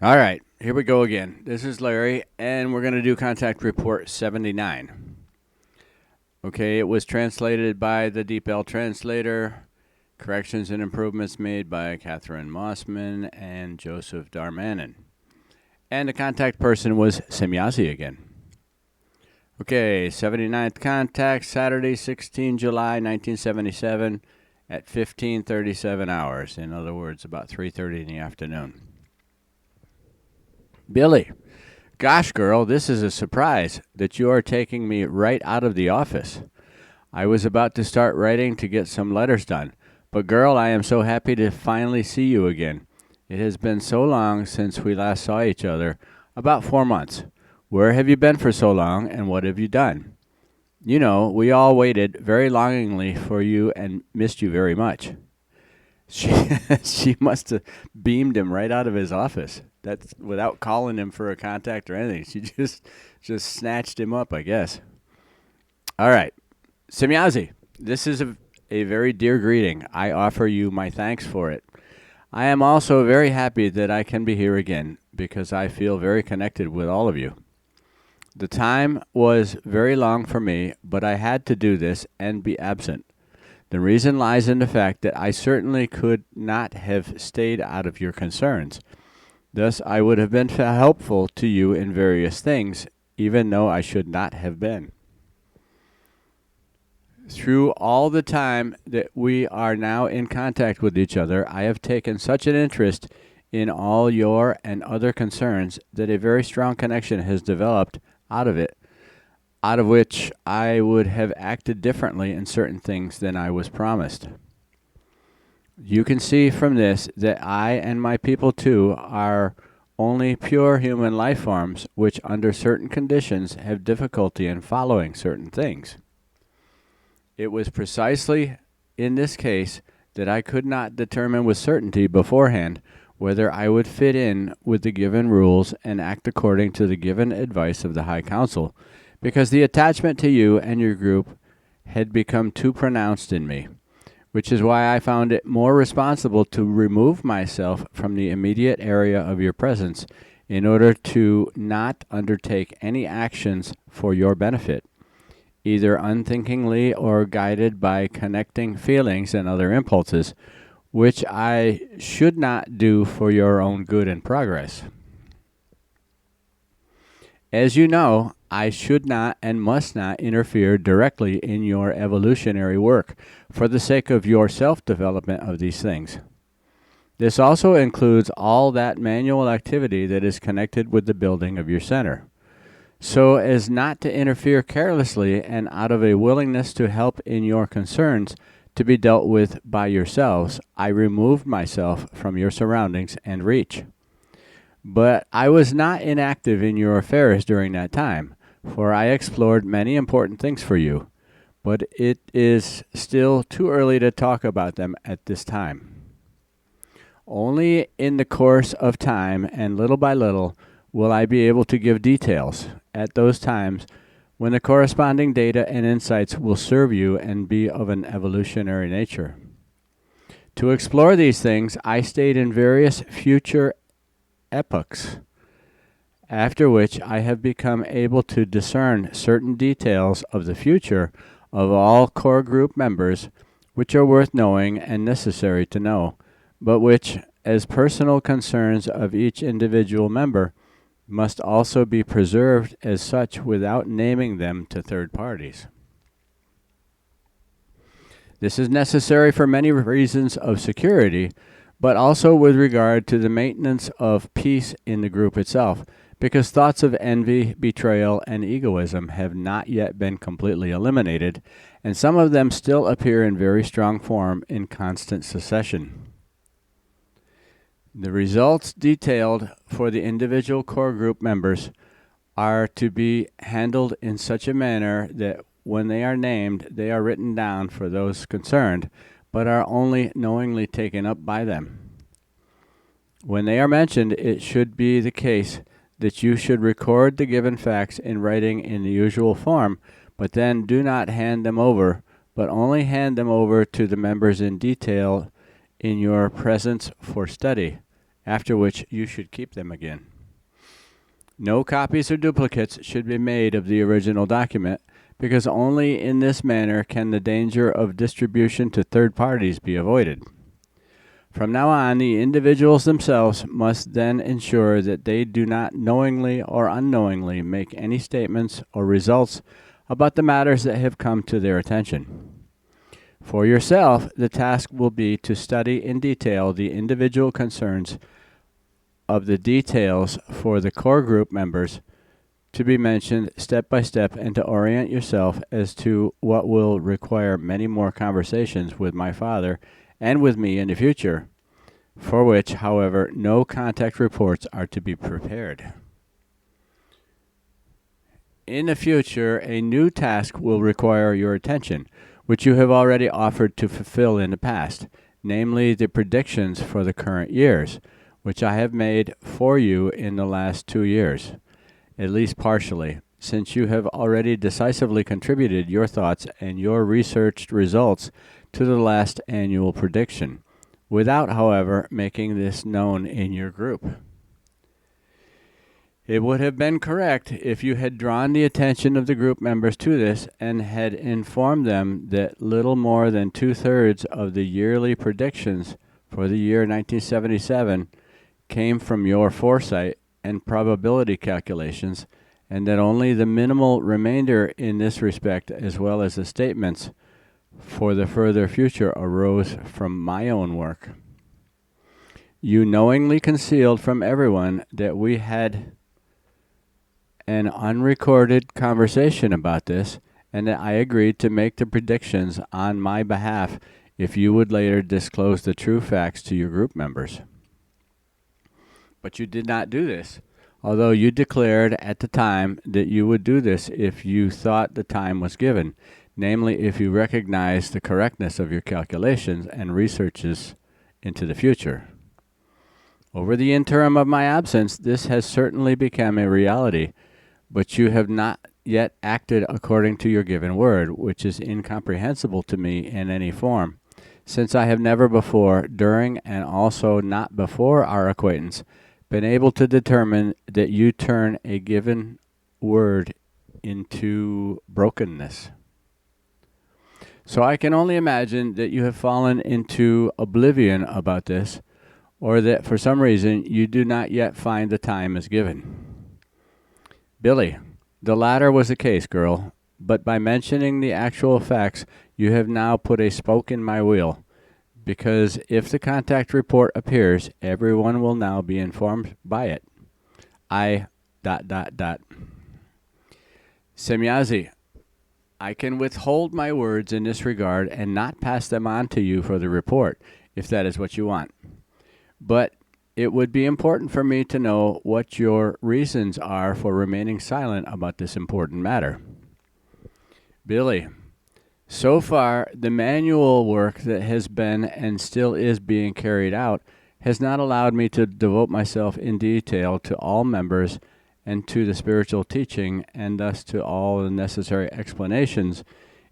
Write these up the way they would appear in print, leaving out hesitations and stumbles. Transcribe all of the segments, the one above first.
All right, here we go again. This is Larry, and we're going to do contact report 79. Okay, it was translated by the DeepL translator. Corrections and improvements made by Catherine Mossman and Joseph Darmanin. And the contact person was Semjase again. Okay, 79th contact, Saturday, 16 July 1977 at 15:37 hours. In other words, about 3:30 in the afternoon. Billy, gosh, girl, this is a surprise that you are taking me right out of the office. I was about to start writing to get some letters done. But, girl, I am so happy to finally see you again. It has been so long since we last saw each other, about 4 months. Where have you been for so long, and what have you done? You know, we all waited very longingly for you and missed you very much. She, she must have beamed him right out of his office. That's without calling him for a contact or anything. She just snatched him up, I guess. All right. Semjase, this is a very dear greeting. I offer you my thanks for it. I am also very happy that I can be here again because I feel very connected with all of you. The time was very long for me, but I had to do this and be absent. The reason lies in the fact that I certainly could not have stayed out of your concerns. Thus, I would have been helpful to you in various things, even though I should not have been. Through all the time that we are now in contact with each other, I have taken such an interest in all your and other concerns that a very strong connection has developed out of it, out of which I would have acted differently in certain things than I was promised. You can see from this that I and my people too are only pure human life forms which under certain conditions have difficulty in following certain things. It was precisely in this case that I could not determine with certainty beforehand whether I would fit in with the given rules and act according to the given advice of the High Council, because the attachment to you and your group had become too pronounced in me, which is why I found it more responsible to remove myself from the immediate area of your presence in order to not undertake any actions for your benefit, either unthinkingly or guided by connecting feelings and other impulses, which I should not do for your own good and progress. As you know, I should not and must not interfere directly in your evolutionary work for the sake of your self-development of these things. This also includes all that manual activity that is connected with the building of your center. So as not to interfere carelessly and out of a willingness to help in your concerns to be dealt with by yourselves, I removed myself from your surroundings and reach. But I was not inactive in your affairs during that time, for I explored many important things for you, but it is still too early to talk about them at this time. Only in the course of time and little by little will I be able to give details at those times when the corresponding data and insights will serve you and be of an evolutionary nature. To explore these things, I stayed in various future epochs, after which I have become able to discern certain details of the future of all core group members, which are worth knowing and necessary to know, but which, as personal concerns of each individual member, must also be preserved as such without naming them to third parties. This is necessary for many reasons of security, but also with regard to the maintenance of peace in the group itself, because thoughts of envy, betrayal, and egoism have not yet been completely eliminated, and some of them still appear in very strong form in constant succession. The results detailed for the individual core group members are to be handled in such a manner that when they are named, they are written down for those concerned, but are only knowingly taken up by them. When they are mentioned, it should be the case that you should record the given facts in writing in the usual form, but then do not hand them over, but only hand them over to the members in detail in your presence for study, after which you should keep them again. No copies or duplicates should be made of the original document, because only in this manner can the danger of distribution to third parties be avoided. From now on, the individuals themselves must then ensure that they do not knowingly or unknowingly make any statements or results about the matters that have come to their attention. For yourself, the task will be to study in detail the individual concerns of the details for the core group members to be mentioned step by step, and to orient yourself as to what will require many more conversations with my father and with me in the future, for which, however, no contact reports are to be prepared. In the future, a new task will require your attention, which you have already offered to fulfill in the past, namely the predictions for the current years, which I have made for you in the last 2 years, at least partially, since you have already decisively contributed your thoughts and your researched results to the last annual prediction, without, however, making this known in your group. It would have been correct if you had drawn the attention of the group members to this and had informed them that little more than 2/3 of the yearly predictions for the year 1977 came from your foresight and probability calculations, and that only the minimal remainder in this respect, as well as the statements for the further future, arose from my own work. You knowingly concealed from everyone that we had an unrecorded conversation about this, and that I agreed to make the predictions on my behalf if you would later disclose the true facts to your group members. But you did not do this, although you declared at the time that you would do this if you thought the time was given, namely if you recognized the correctness of your calculations and researches into the future. Over the interim of my absence, this has certainly become a reality, but you have not yet acted according to your given word, which is incomprehensible to me in any form, since I have never before, during, and also not before our acquaintance, been able to determine that you turn a given word into brokenness. So I can only imagine that you have fallen into oblivion about this, or that for some reason you do not yet find the time is given. Billy, the latter was the case, girl, but by mentioning the actual facts, you have now put a spoke in my wheel, because if the contact report appears, everyone will now be informed by it. Semjase, I can withhold my words in this regard and not pass them on to you for the report, if that is what you want. But it would be important for me to know what your reasons are for remaining silent about this important matter. Billy, so far, the manual work that has been and still is being carried out has not allowed me to devote myself in detail to all members and to the spiritual teaching, and thus to all the necessary explanations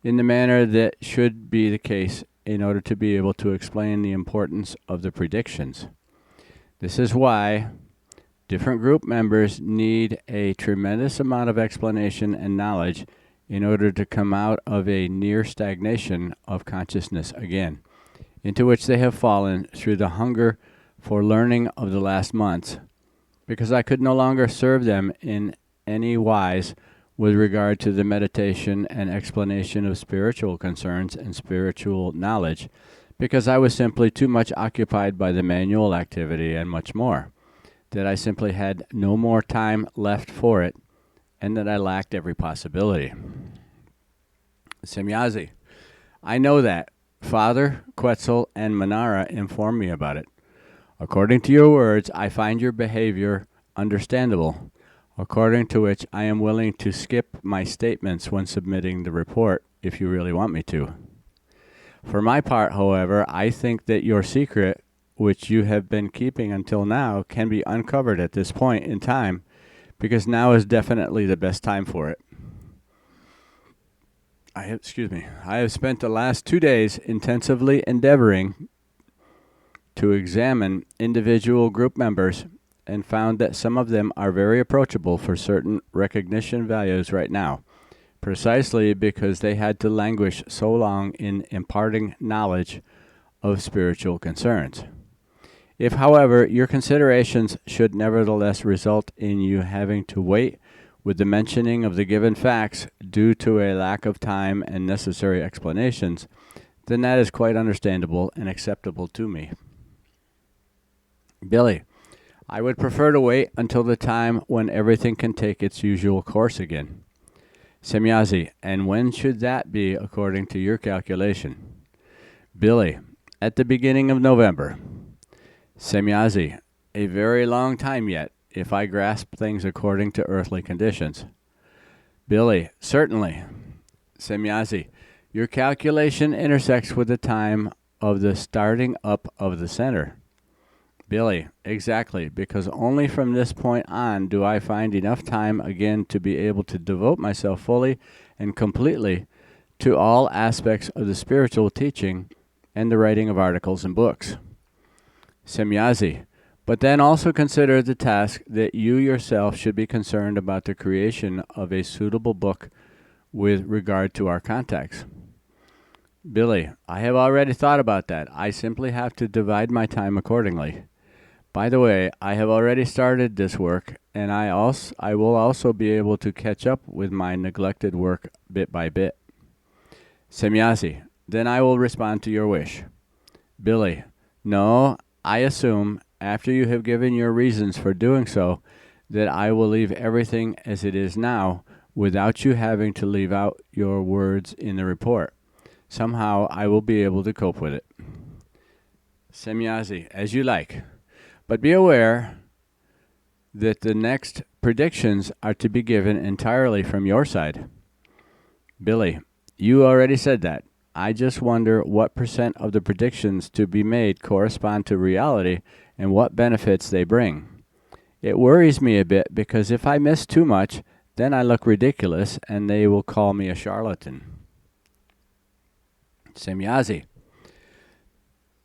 in the manner that should be the case in order to be able to explain the importance of the predictions. This is why different group members need a tremendous amount of explanation and knowledge in order to come out of a near stagnation of consciousness again, into which they have fallen through the hunger for learning of the last months, because I could no longer serve them in any wise with regard to the meditation and explanation of spiritual concerns and spiritual knowledge, because I was simply too much occupied by the manual activity and much more, that I simply had no more time left for it, and that I lacked every possibility. Semjase, I know that. Father, Quetzal, and Manara informed me about it. According to your words, I find your behavior understandable, according to which I am willing to skip my statements when submitting the report, if you really want me to. For my part, however, I think that your secret, which you have been keeping until now, can be uncovered at this point in time, because now is definitely the best time for it. I have spent the last 2 days intensively endeavoring to examine individual group members and found that some of them are very approachable for certain recognition values right now, precisely because they had to languish so long in imparting knowledge of spiritual concerns. If, however, your considerations should nevertheless result in you having to wait with the mentioning of the given facts due to a lack of time and necessary explanations, then that is quite understandable and acceptable to me. Billy, I would prefer to wait until the time when everything can take its usual course again. Semjase, and when should that be according to your calculation? Billy, at the beginning of November. Semjase, a very long time yet, if I grasp things according to earthly conditions. Billy, certainly. Semjase, your calculation intersects with the time of the starting up of the center. Billy, exactly, because only from this point on do I find enough time again to be able to devote myself fully and completely to all aspects of the spiritual teaching and the writing of articles and books. Semjase, but then also consider the task that you yourself should be concerned about the creation of a suitable book with regard to our contacts. Billy, I have already thought about that. I simply have to divide my time accordingly. By the way, I have already started this work, and I will also be able to catch up with my neglected work bit by bit. Semjase, then I will respond to your wish. Billy, no, I assume, after you have given your reasons for doing so, that I will leave everything as it is now, without you having to leave out your words in the report. Somehow I will be able to cope with it. Semjase, as you like. But be aware that the next predictions are to be given entirely from your side. Billy, you already said that. I just wonder what % of the predictions to be made correspond to reality and what benefits they bring. It worries me a bit because if I miss too much, then I look ridiculous and they will call me a charlatan. Semjase,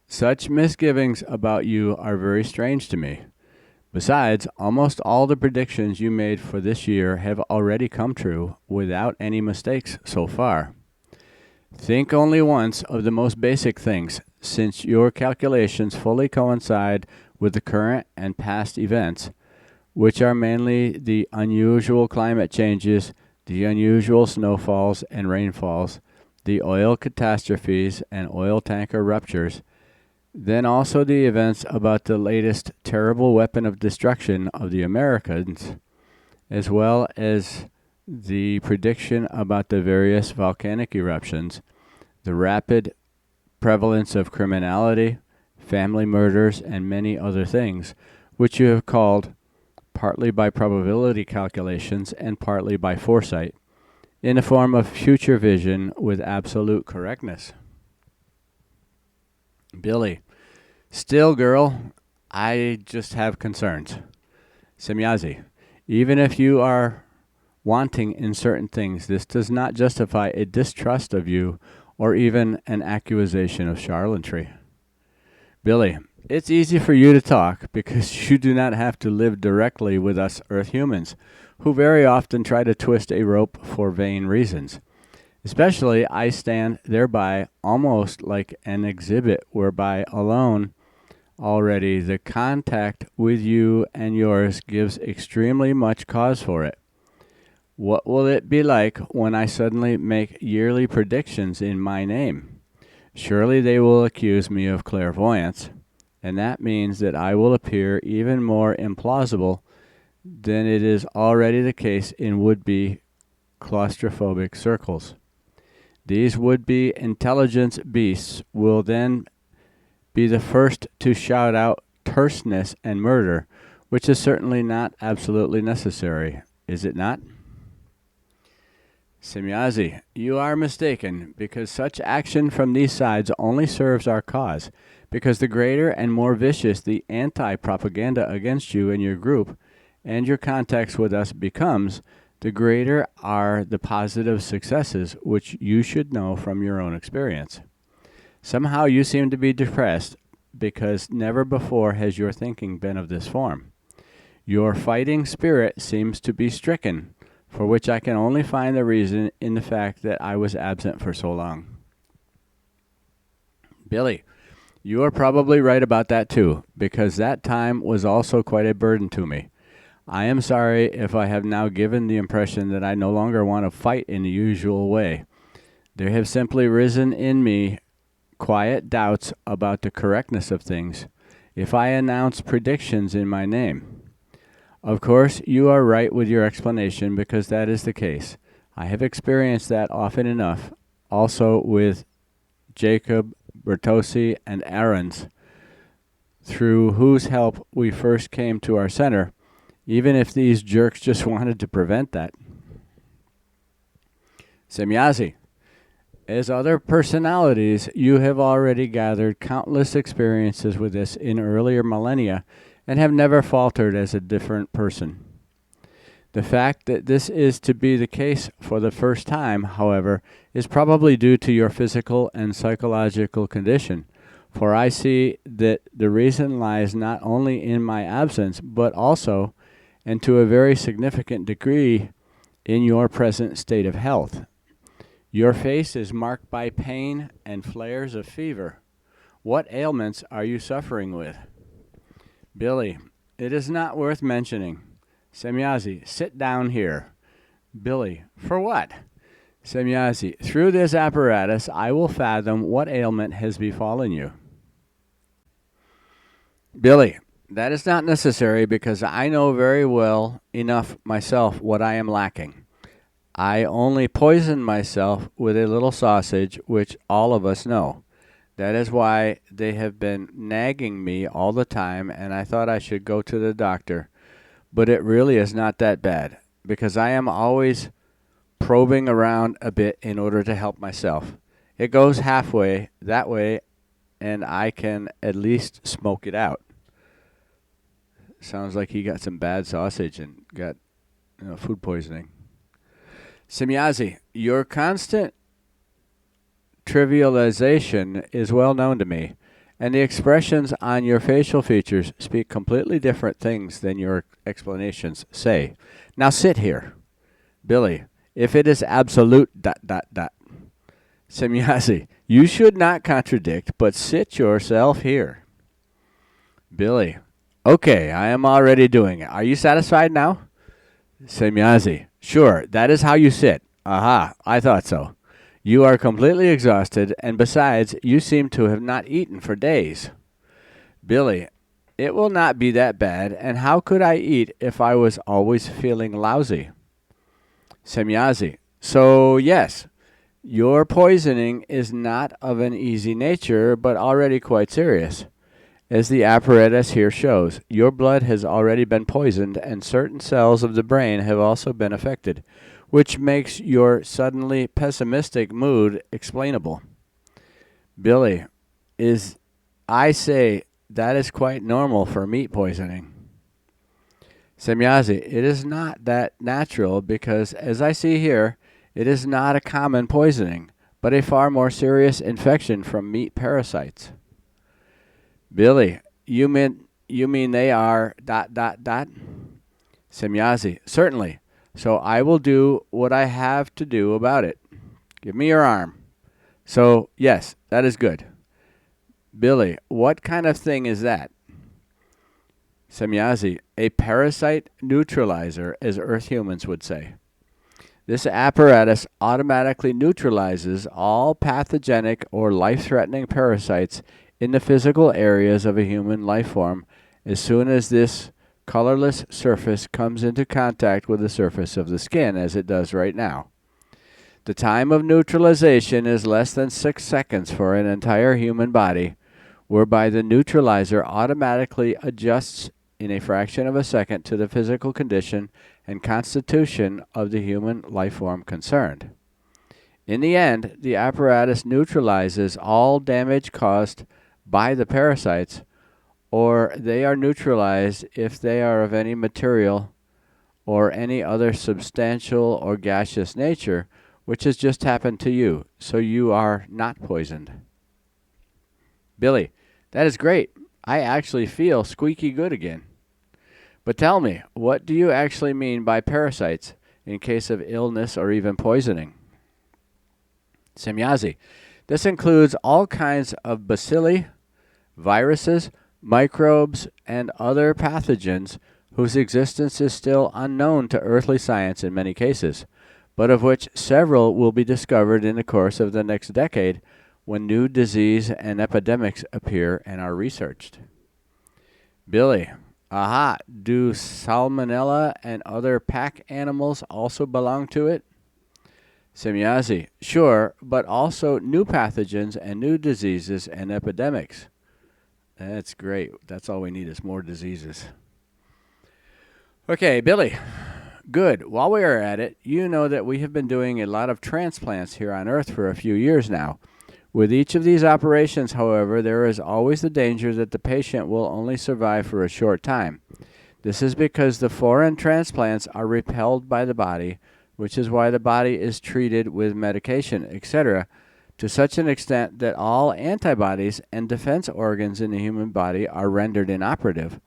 such misgivings about you are very strange to me. Besides, almost all the predictions you made for this year have already come true without any mistakes so far. Think only once of the most basic things, since your calculations fully coincide with the current and past events, which are mainly the unusual climate changes, the unusual snowfalls and rainfalls, the oil catastrophes and oil tanker ruptures, then also the events about the latest terrible weapon of destruction of the Americans, as well as the prediction about the various volcanic eruptions, the rapid prevalence of criminality, family murders, and many other things, which you have called, partly by probability calculations and partly by foresight, in the form of future vision with absolute correctness. Billy, still, girl, I just have concerns. Semjase, even if you are wanting in certain things, this does not justify a distrust of you or even an accusation of charlatanry. Billy, it's easy for you to talk because you do not have to live directly with us earth humans, who very often try to twist a rope for vain reasons. Especially, I stand thereby almost like an exhibit whereby alone already the contact with you and yours gives extremely much cause for it. What will it be like when I suddenly make yearly predictions in my name? Surely they will accuse me of clairvoyance, and that means that I will appear even more implausible than it is already the case in would-be claustrophobic circles. These would-be intelligence beasts will then be the first to shout out terseness and murder, which is certainly not absolutely necessary, is it not? Semjase, you are mistaken, because such action from these sides only serves our cause, because the greater and more vicious the anti-propaganda against you and your group and your contacts with us becomes, the greater are the positive successes which you should know from your own experience. Somehow you seem to be depressed, because never before has your thinking been of this form. Your fighting spirit seems to be stricken, for which I can only find the reason in the fact that I was absent for so long. Billy, you are probably right about that too, because that time was also quite a burden to me. I am sorry if I have now given the impression that I no longer want to fight in the usual way. There have simply risen in me quiet doubts about the correctness of things if I announce predictions in my name. Of course, you are right with your explanation because that is the case. I have experienced that often enough, also with Jacob, Bertossi, and Ahrens, through whose help we first came to our center, even if these jerks just wanted to prevent that. Semjase, as other personalities, you have already gathered countless experiences with this in earlier millennia and have never faltered as a different person. The fact that this is to be the case for the first time, however, is probably due to your physical and psychological condition, for I see that the reason lies not only in my absence, but also, and to a very significant degree, in your present state of health. Your face is marked by pain and flares of fever. What ailments are you suffering with? Billy, it is not worth mentioning. Semjase, sit down here. Billy, for what? Semjase, through this apparatus I will fathom what ailment has befallen you. Billy, that is not necessary because I know very well enough myself what I am lacking. I only poison myself with a little sausage, which all of us know. That is why they have been nagging me all the time, and I thought I should go to the doctor. But it really is not that bad, because I am always probing around a bit in order to help myself. It goes halfway that way, and I can at least smoke it out. Sounds like he got some bad sausage and got food poisoning. Semjase, your constant trivialization is well known to me, and the expressions on your facial features speak completely different things than your explanations say. Now sit here. Billy, if it is absolute ... Semjase, you should not contradict, but sit yourself here. Billy, okay, I am already doing it. Are you satisfied now? Semjase, sure, that is how you sit. Aha, I thought so. You are completely exhausted, and besides, you seem to have not eaten for days. Billy, it will not be that bad, and how could I eat if I was always feeling lousy? Semjase, so yes, your poisoning is not of an easy nature, but already quite serious. As the apparatus here shows, your blood has already been poisoned, and certain cells of the brain have also been affected, which makes your suddenly pessimistic mood explainable. Billy, I say that is quite normal for meat poisoning. Semjase, it is not that natural because, as I see here, it is not a common poisoning, but a far more serious infection from meat parasites. Billy, you mean they are ... Semjase, certainly. So I will do what I have to do about it. Give me your arm. So, yes, that is good. Billy, what kind of thing is that? Semjase, a parasite neutralizer, as Earth humans would say. This apparatus automatically neutralizes all pathogenic or life-threatening parasites in the physical areas of a human life form as soon as this colorless surface comes into contact with the surface of the skin, as it does right now. The time of neutralization is less than 6 seconds for an entire human body, whereby the neutralizer automatically adjusts in a fraction of a second to the physical condition and constitution of the human life form concerned. In the end, the apparatus neutralizes all damage caused by the parasites, or they are neutralized if they are of any material or any other substantial or gaseous nature, which has just happened to you, so you are not poisoned. Billy, That is great. I actually feel squeaky good again. But tell me, what do you actually mean by parasites in case of illness or even poisoning? Semjase. This includes all kinds of bacilli, viruses, microbes, and other pathogens whose existence is still unknown to earthly science in many cases, but of which several will be discovered in the course of the next decade when new disease and epidemics appear and are researched. Billy. Aha, do salmonella and other pack animals also belong to it? Semjase. Sure, but also new pathogens and new diseases and epidemics. That's great. That's all we need is more diseases. Okay, Billy. Good. While we are at it, you know that we have been doing a lot of transplants here on Earth for a few years now. With each of these operations, however, there is always the danger that the patient will only survive for a short time. This is because the foreign transplants are repelled by the body, which is why the body is treated with medication, etc., to such an extent that all antibodies and defense organs in the human body are rendered inoperative,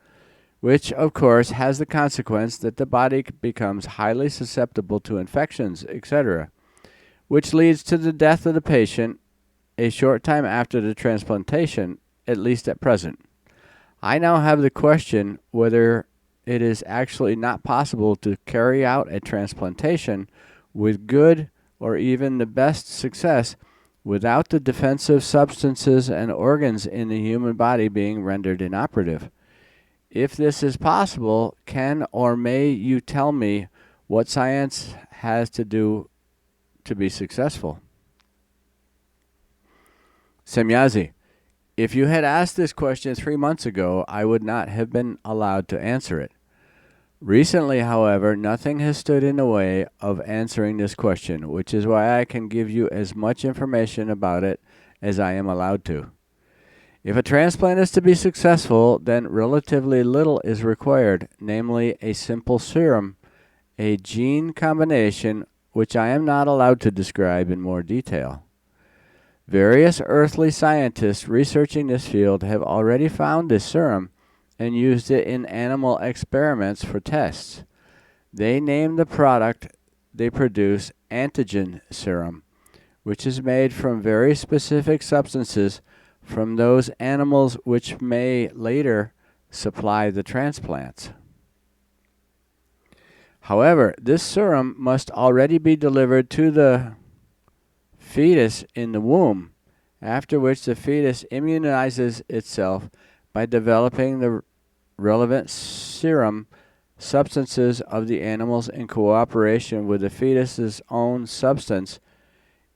which, of course, has the consequence that the body becomes highly susceptible to infections, etc., which leads to the death of the patient a short time after the transplantation, at least at present. I now have the question whether it is actually not possible to carry out a transplantation with good or even the best success without the defensive substances and organs in the human body being rendered inoperative. If this is possible, can or may you tell me what science has to do to be successful? Semjase. If you had asked this question 3 months ago, I would not have been allowed to answer it. Recently, however, nothing has stood in the way of answering this question, which is why I can give you as much information about it as I am allowed to. If a transplant is to be successful, then relatively little is required, namely a simple serum, a gene combination, which I am not allowed to describe in more detail. Various earthly scientists researching this field have already found this serum and used it in animal experiments for tests. They named the product they produce antigen serum, which is made from very specific substances from those animals which may later supply the transplants. However, this serum must already be delivered to the fetus in the womb, after which the fetus immunizes itself by developing the relevant serum substances of the animals in cooperation with the fetus's own substance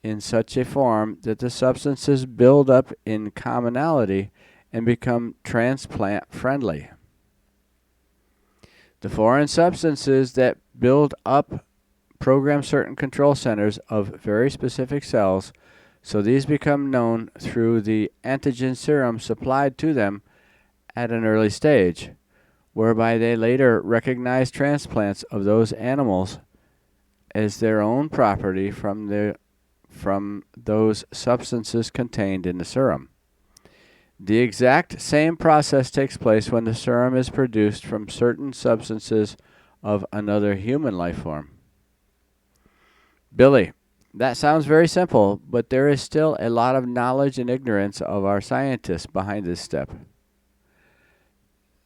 in such a form that the substances build up in commonality and become transplant friendly. The foreign substances that build up program certain control centers of very specific cells, so these become known through the antigen serum supplied to them at an early stage, whereby they later recognize transplants of those animals as their own property from those substances contained in the serum. The exact same process takes place when the serum is produced from certain substances of another human life form. Billy, that sounds very simple, but there is still a lot of knowledge and ignorance of our scientists behind this step.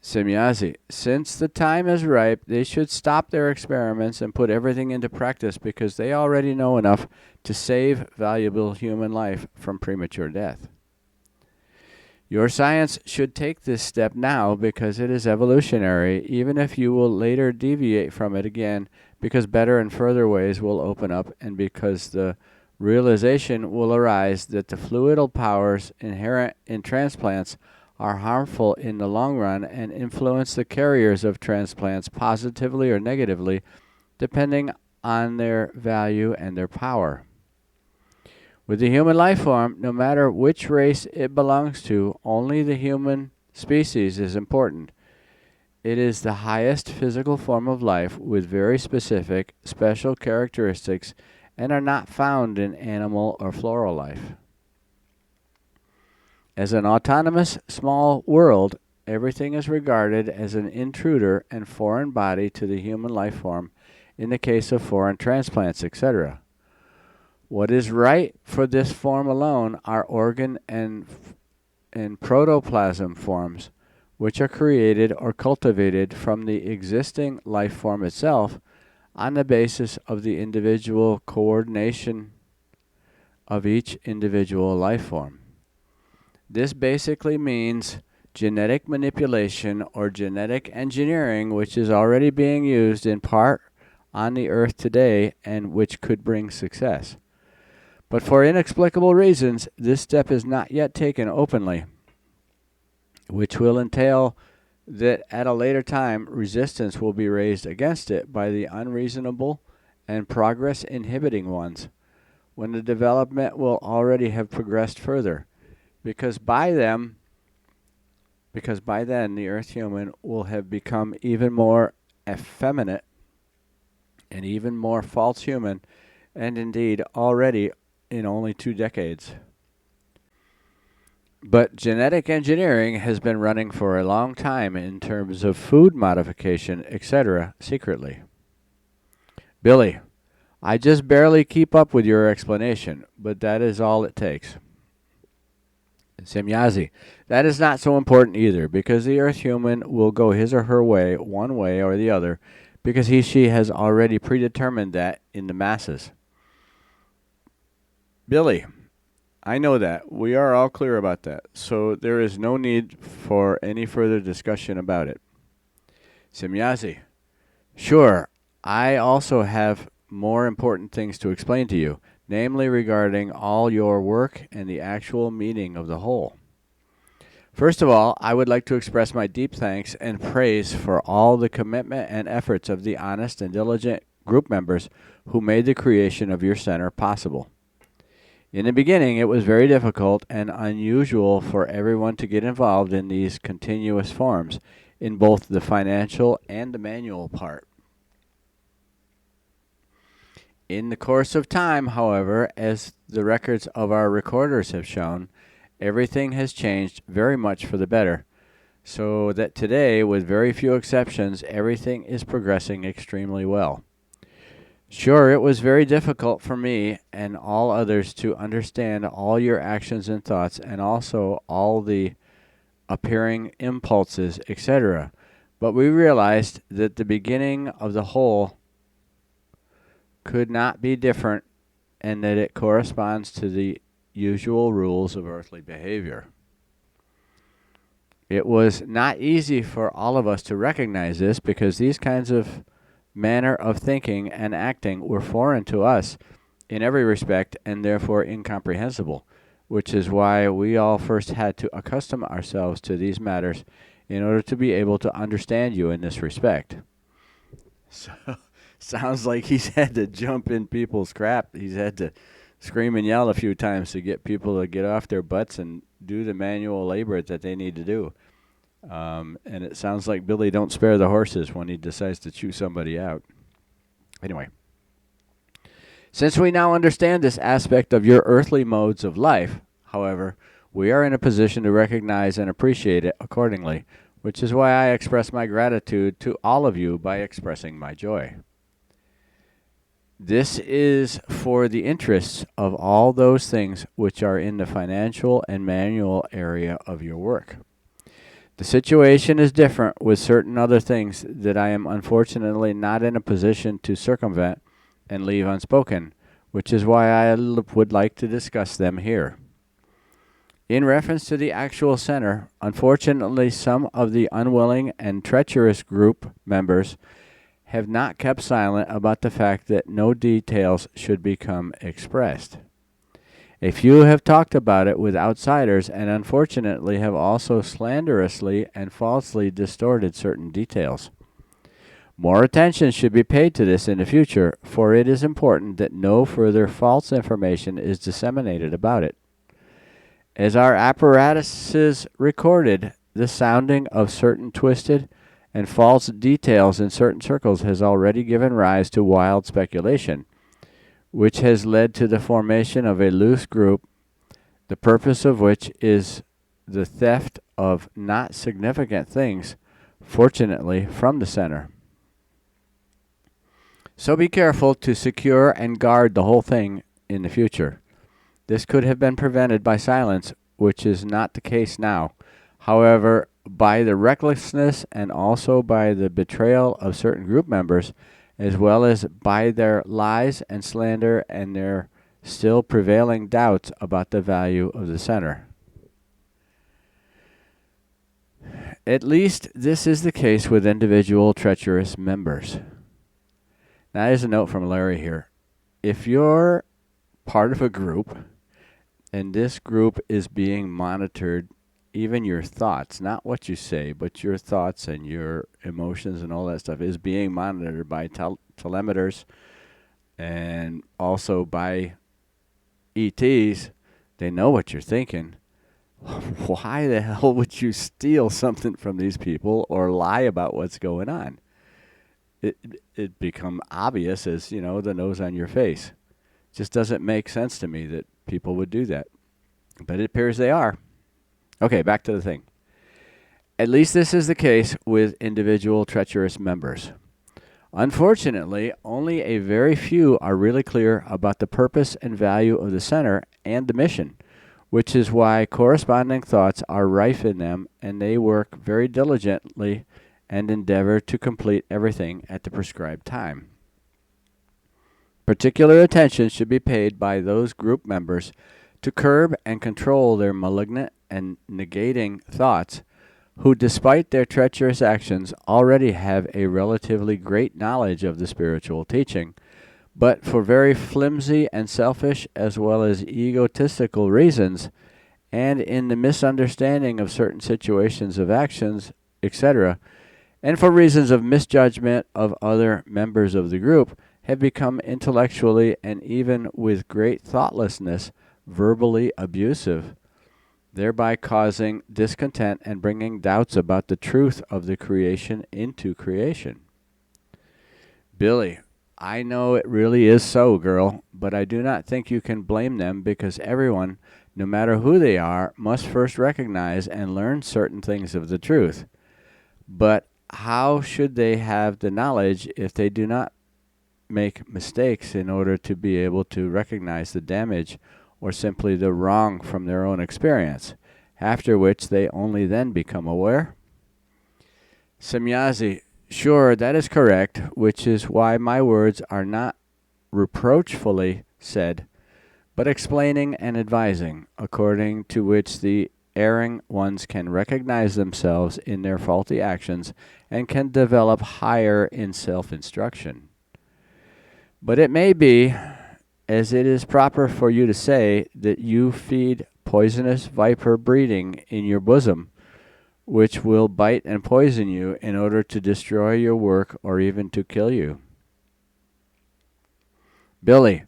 Semjase. Since the time is ripe, they should stop their experiments and put everything into practice because they already know enough to save valuable human life from premature death. Your science should take this step now because it is evolutionary, even if you will later deviate from it again because better and further ways will open up and because the realization will arise that the fluidal powers inherent in transplants are harmful in the long run and influence the carriers of transplants positively or negatively, depending on their value and their power. With the human life form, no matter which race it belongs to, only the human species is important. It is the highest physical form of life with very specific, special characteristics and are not found in animal or floral life. As an autonomous small world, everything is regarded as an intruder and foreign body to the human life form in the case of foreign transplants, etc. What is right for this form alone are organ and protoplasm forms, which are created or cultivated from the existing life form itself on the basis of the individual coordination of each individual life form. This basically means genetic manipulation or genetic engineering, which is already being used in part on the earth today and which could bring success. But for inexplicable reasons, this step is not yet taken openly, which will entail that at a later time resistance will be raised against it by the unreasonable and progress inhibiting ones, when the development will already have progressed further, because by then the earth human will have become even more effeminate and even more false human, and indeed already in only 2 decades. But genetic engineering has been running for a long time in terms of food modification, etc., secretly. Billy, I just barely keep up with your explanation, but that is all it takes. Semjase, that is not so important either, because the earth human will go his or her way, one way or the other, because she has already predetermined that in the masses. Billy, I know that. We are all clear about that, so there is no need for any further discussion about it. Semjase, sure, I also have more important things to explain to you, namely regarding all your work and the actual meaning of the whole. First of all, I would like to express my deep thanks and praise for all the commitment and efforts of the honest and diligent group members who made the creation of your center possible. In the beginning, it was very difficult and unusual for everyone to get involved in these continuous forms, in both the financial and the manual part. In the course of time, however, as the records of our recorders have shown, everything has changed very much for the better, so that today, with very few exceptions, everything is progressing extremely well. Sure, it was very difficult for me and all others to understand all your actions and thoughts, and also all the appearing impulses, etc. But we realized that the beginning of the whole could not be different, and that it corresponds to the usual rules of earthly behavior. It was not easy for all of us to recognize this, because these kinds of manner of thinking and acting were foreign to us in every respect, and therefore incomprehensible, which is why we all first had to accustom ourselves to these matters in order to be able to understand you in this respect. So, sounds like he's had to jump in people's crap. He's had to scream and yell a few times to get people to get off their butts and do the manual labor that they need to do. And it sounds like Billy don't spare the horses when he decides to chew somebody out. Anyway, since we now understand this aspect of your earthly modes of life, however, we are in a position to recognize and appreciate it accordingly, which is why I express my gratitude to all of you by expressing my joy. This is for the interests of all those things which are in the financial and manual area of your work. The situation is different with certain other things that I am unfortunately not in a position to circumvent and leave unspoken, which is why I would like to discuss them here. In reference to the actual center, unfortunately some of the unwilling and treacherous group members have not kept silent about the fact that no details should become expressed. A few have talked about it with outsiders, and unfortunately have also slanderously and falsely distorted certain details. More attention should be paid to this in the future, for it is important that no further false information is disseminated about it. As our apparatuses recorded, the sounding of certain twisted and false details in certain circles has already given rise to wild speculation, which has led to the formation of a loose group, the purpose of which is the theft of not significant things, fortunately, from the center. So be careful to secure and guard the whole thing in the future. This could have been prevented by silence, which is not the case now. However, by the recklessness and also by the betrayal of certain group members, as well as by their lies and slander and their still prevailing doubts about the value of the center. At least this is the case with individual treacherous members. Now, here's a note from Larry here. If you're part of a group, and this group is being monitored, even your thoughts, not what you say, but your thoughts and your emotions and all that stuff is being monitored by telemeters and also by ETs. They know what you're thinking. Why the hell would you steal something from these people or lie about what's going on? It become obvious as, the nose on your face. Just doesn't make sense to me that people would do that. But it appears they are. Okay, back to the thing. At least this is the case with individual treacherous members. Unfortunately, only a very few are really clear about the purpose and value of the center and the mission, which is why corresponding thoughts are rife in them, and they work very diligently and endeavor to complete everything at the prescribed time. Particular attention should be paid by those group members to curb and control their malignant and negating thoughts, who, despite their treacherous actions, already have a relatively great knowledge of the spiritual teaching, but for very flimsy and selfish as well as egotistical reasons, and in the misunderstanding of certain situations of actions, etc., and for reasons of misjudgment of other members of the group, have become intellectually and even with great thoughtlessness verbally abusive, thereby causing discontent and bringing doubts about the truth of the creation into creation. Billy, I know it really is so, girl, but I do not think you can blame them, because everyone, no matter who they are, must first recognize and learn certain things of the truth. But how should they have the knowledge if they do not make mistakes in order to be able to recognize the damage or simply the wrong from their own experience, after which they only then become aware? Semjase, sure, that is correct, which is why my words are not reproachfully said, but explaining and advising, according to which the erring ones can recognize themselves in their faulty actions and can develop higher in self-instruction. But it may be, as it is proper for you to say, that you feed poisonous viper breeding in your bosom, which will bite and poison you in order to destroy your work or even to kill you. Billy,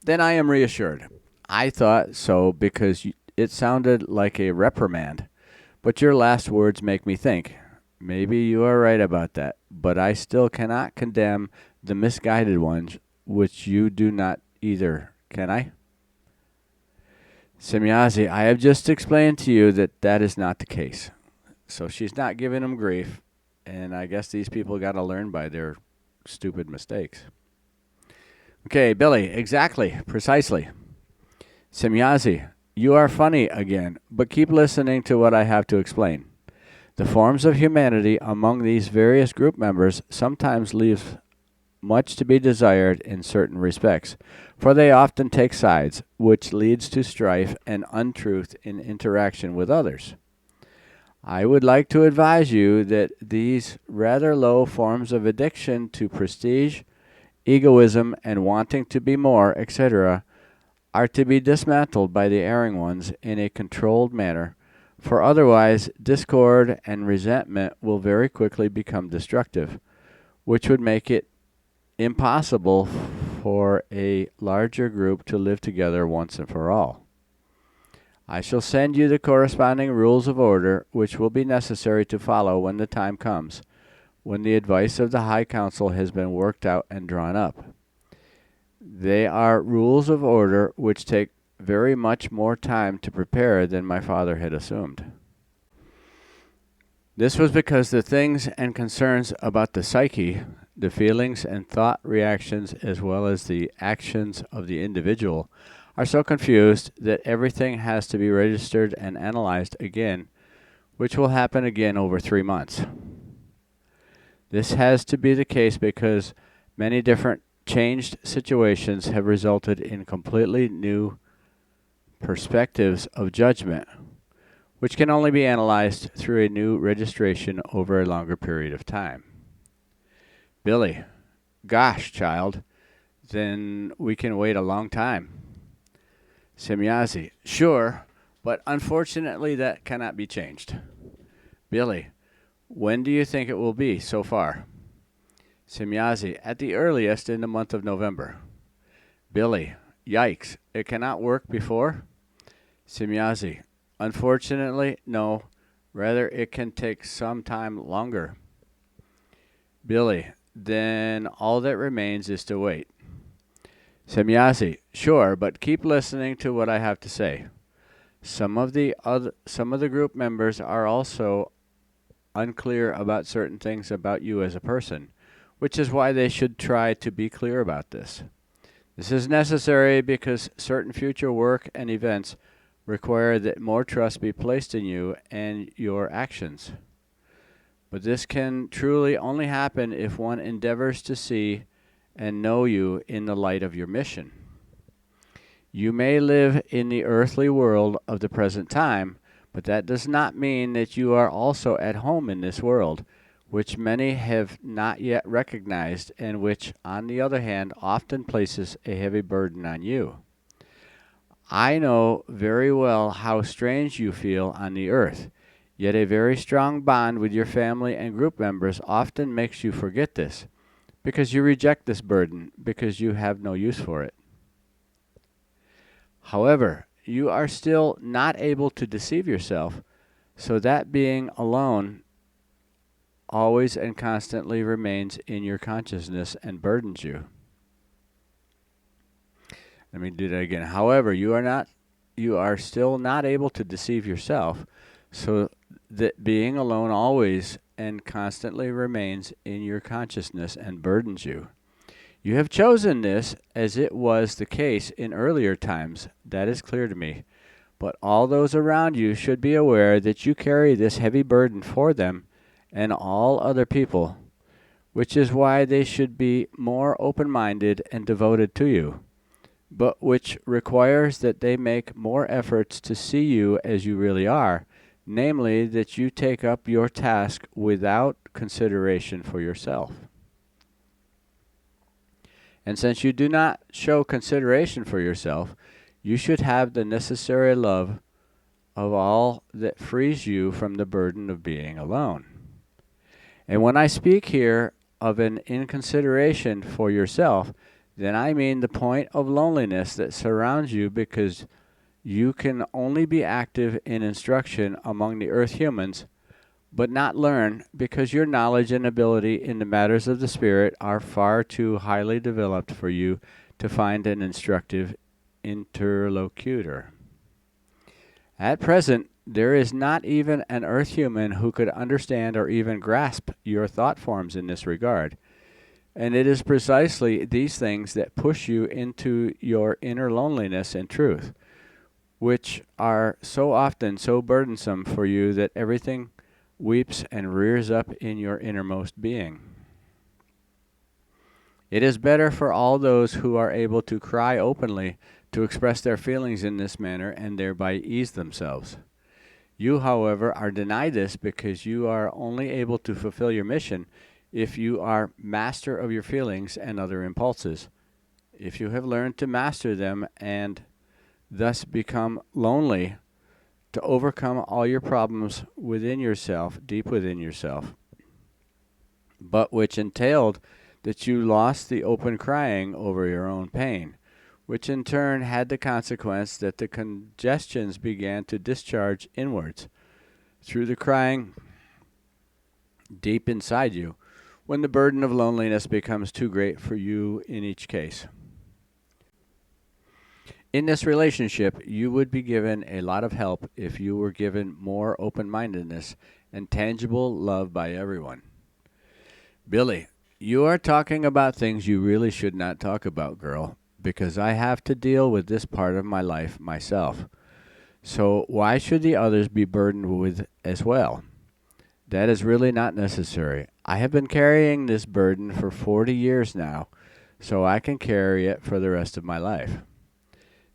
then I am reassured. I thought so because it sounded like a reprimand, but your last words make me think. Maybe you are right about that, but I still cannot condemn the misguided ones, which you do not either, can I? Semjase, I have just explained to you that that is not the case. So she's not giving them grief, and I guess these people got to learn by their stupid mistakes. Okay, Billy, exactly, precisely. Semjase, you are funny again, but keep listening to what I have to explain. The forms of humanity among these various group members sometimes leave much to be desired in certain respects, for they often take sides, which leads to strife and untruth in interaction with others. I would like to advise you that these rather low forms of addiction to prestige, egoism, and wanting to be more, etc., are to be dismantled by the erring ones in a controlled manner, for otherwise discord and resentment will very quickly become destructive, which would make it impossible for a larger group to live together once and for all. I shall send you the corresponding rules of order, which will be necessary to follow when the time comes, when the advice of the High Council has been worked out and drawn up. They are rules of order which take very much more time to prepare than my father had assumed. This was because the things and concerns about the psyche, the feelings and thought reactions, as well as the actions of the individual, are so confused that everything has to be registered and analyzed again, which will happen again over 3 months. This has to be the case because many different changed situations have resulted in completely new perspectives of judgment, which can only be analyzed through a new registration over a longer period of time. Billy: gosh, child, then we can wait a long time. Semjase: sure, but unfortunately that cannot be changed. Billy: when do you think it will be so far? Semjase: at the earliest in the month of November. Billy: yikes, it cannot work before? Semjase: unfortunately, no. Rather, it can take some time longer. Billy: then all that remains is to wait. Semjase: sure, but keep listening to what I have to say. Some of the group members are also unclear about certain things about you as a person, which is why they should try to be clear about this. This is necessary because certain future work and events require that more trust be placed in you and your actions. But this can truly only happen if one endeavors to see and know you in the light of your mission. You may live in the earthly world of the present time, but that does not mean that you are also at home in this world, which many have not yet recognized, and which, on the other hand, often places a heavy burden on you. I know very well how strange you feel on the earth, yet a very strong bond with your family and group members often makes you forget this, because you reject this burden, because you have no use for it. However, you are still not able to deceive yourself, so that being alone always and constantly remains in your consciousness and burdens you. Let me do that again. However, you are still not able to deceive yourself, so that being alone always and constantly remains in your consciousness and burdens you. You have chosen this as it was the case in earlier times. That is clear to me. But all those around you should be aware that you carry this heavy burden for them and all other people, which is why they should be more open-minded and devoted to you, but which requires that they make more efforts to see you as you really are, namely that you take up your task without consideration for yourself. And since you do not show consideration for yourself, you should have the necessary love of all that frees you from the burden of being alone. And when I speak here of an inconsideration for yourself, then I mean the point of loneliness that surrounds you, because you can only be active in instruction among the earth humans, but not learn, because your knowledge and ability in the matters of the spirit are far too highly developed for you to find an instructive interlocutor. At present, there is not even an earth human who could understand or even grasp your thought forms in this regard. And it is precisely these things that push you into your inner loneliness and truth, which are so often so burdensome for you that everything weeps and rears up in your innermost being. It is better for all those who are able to cry openly to express their feelings in this manner and thereby ease themselves. You, however, are denied this because you are only able to fulfill your mission if you are master of your feelings and other impulses. If you have learned to master them and thus become lonely, to overcome all your problems within yourself, deep within yourself, but which entailed that you lost the open crying over your own pain, which in turn had the consequence that the congestions began to discharge inwards through the crying deep inside you, when the burden of loneliness becomes too great for you in each case. In this relationship, you would be given a lot of help if you were given more open-mindedness and tangible love by everyone. Billy, you are talking about things you really should not talk about, girl, because I have to deal with this part of my life myself. So why should the others be burdened with as well? That is really not necessary. I have been carrying this burden for 40 years now, so I can carry it for the rest of my life.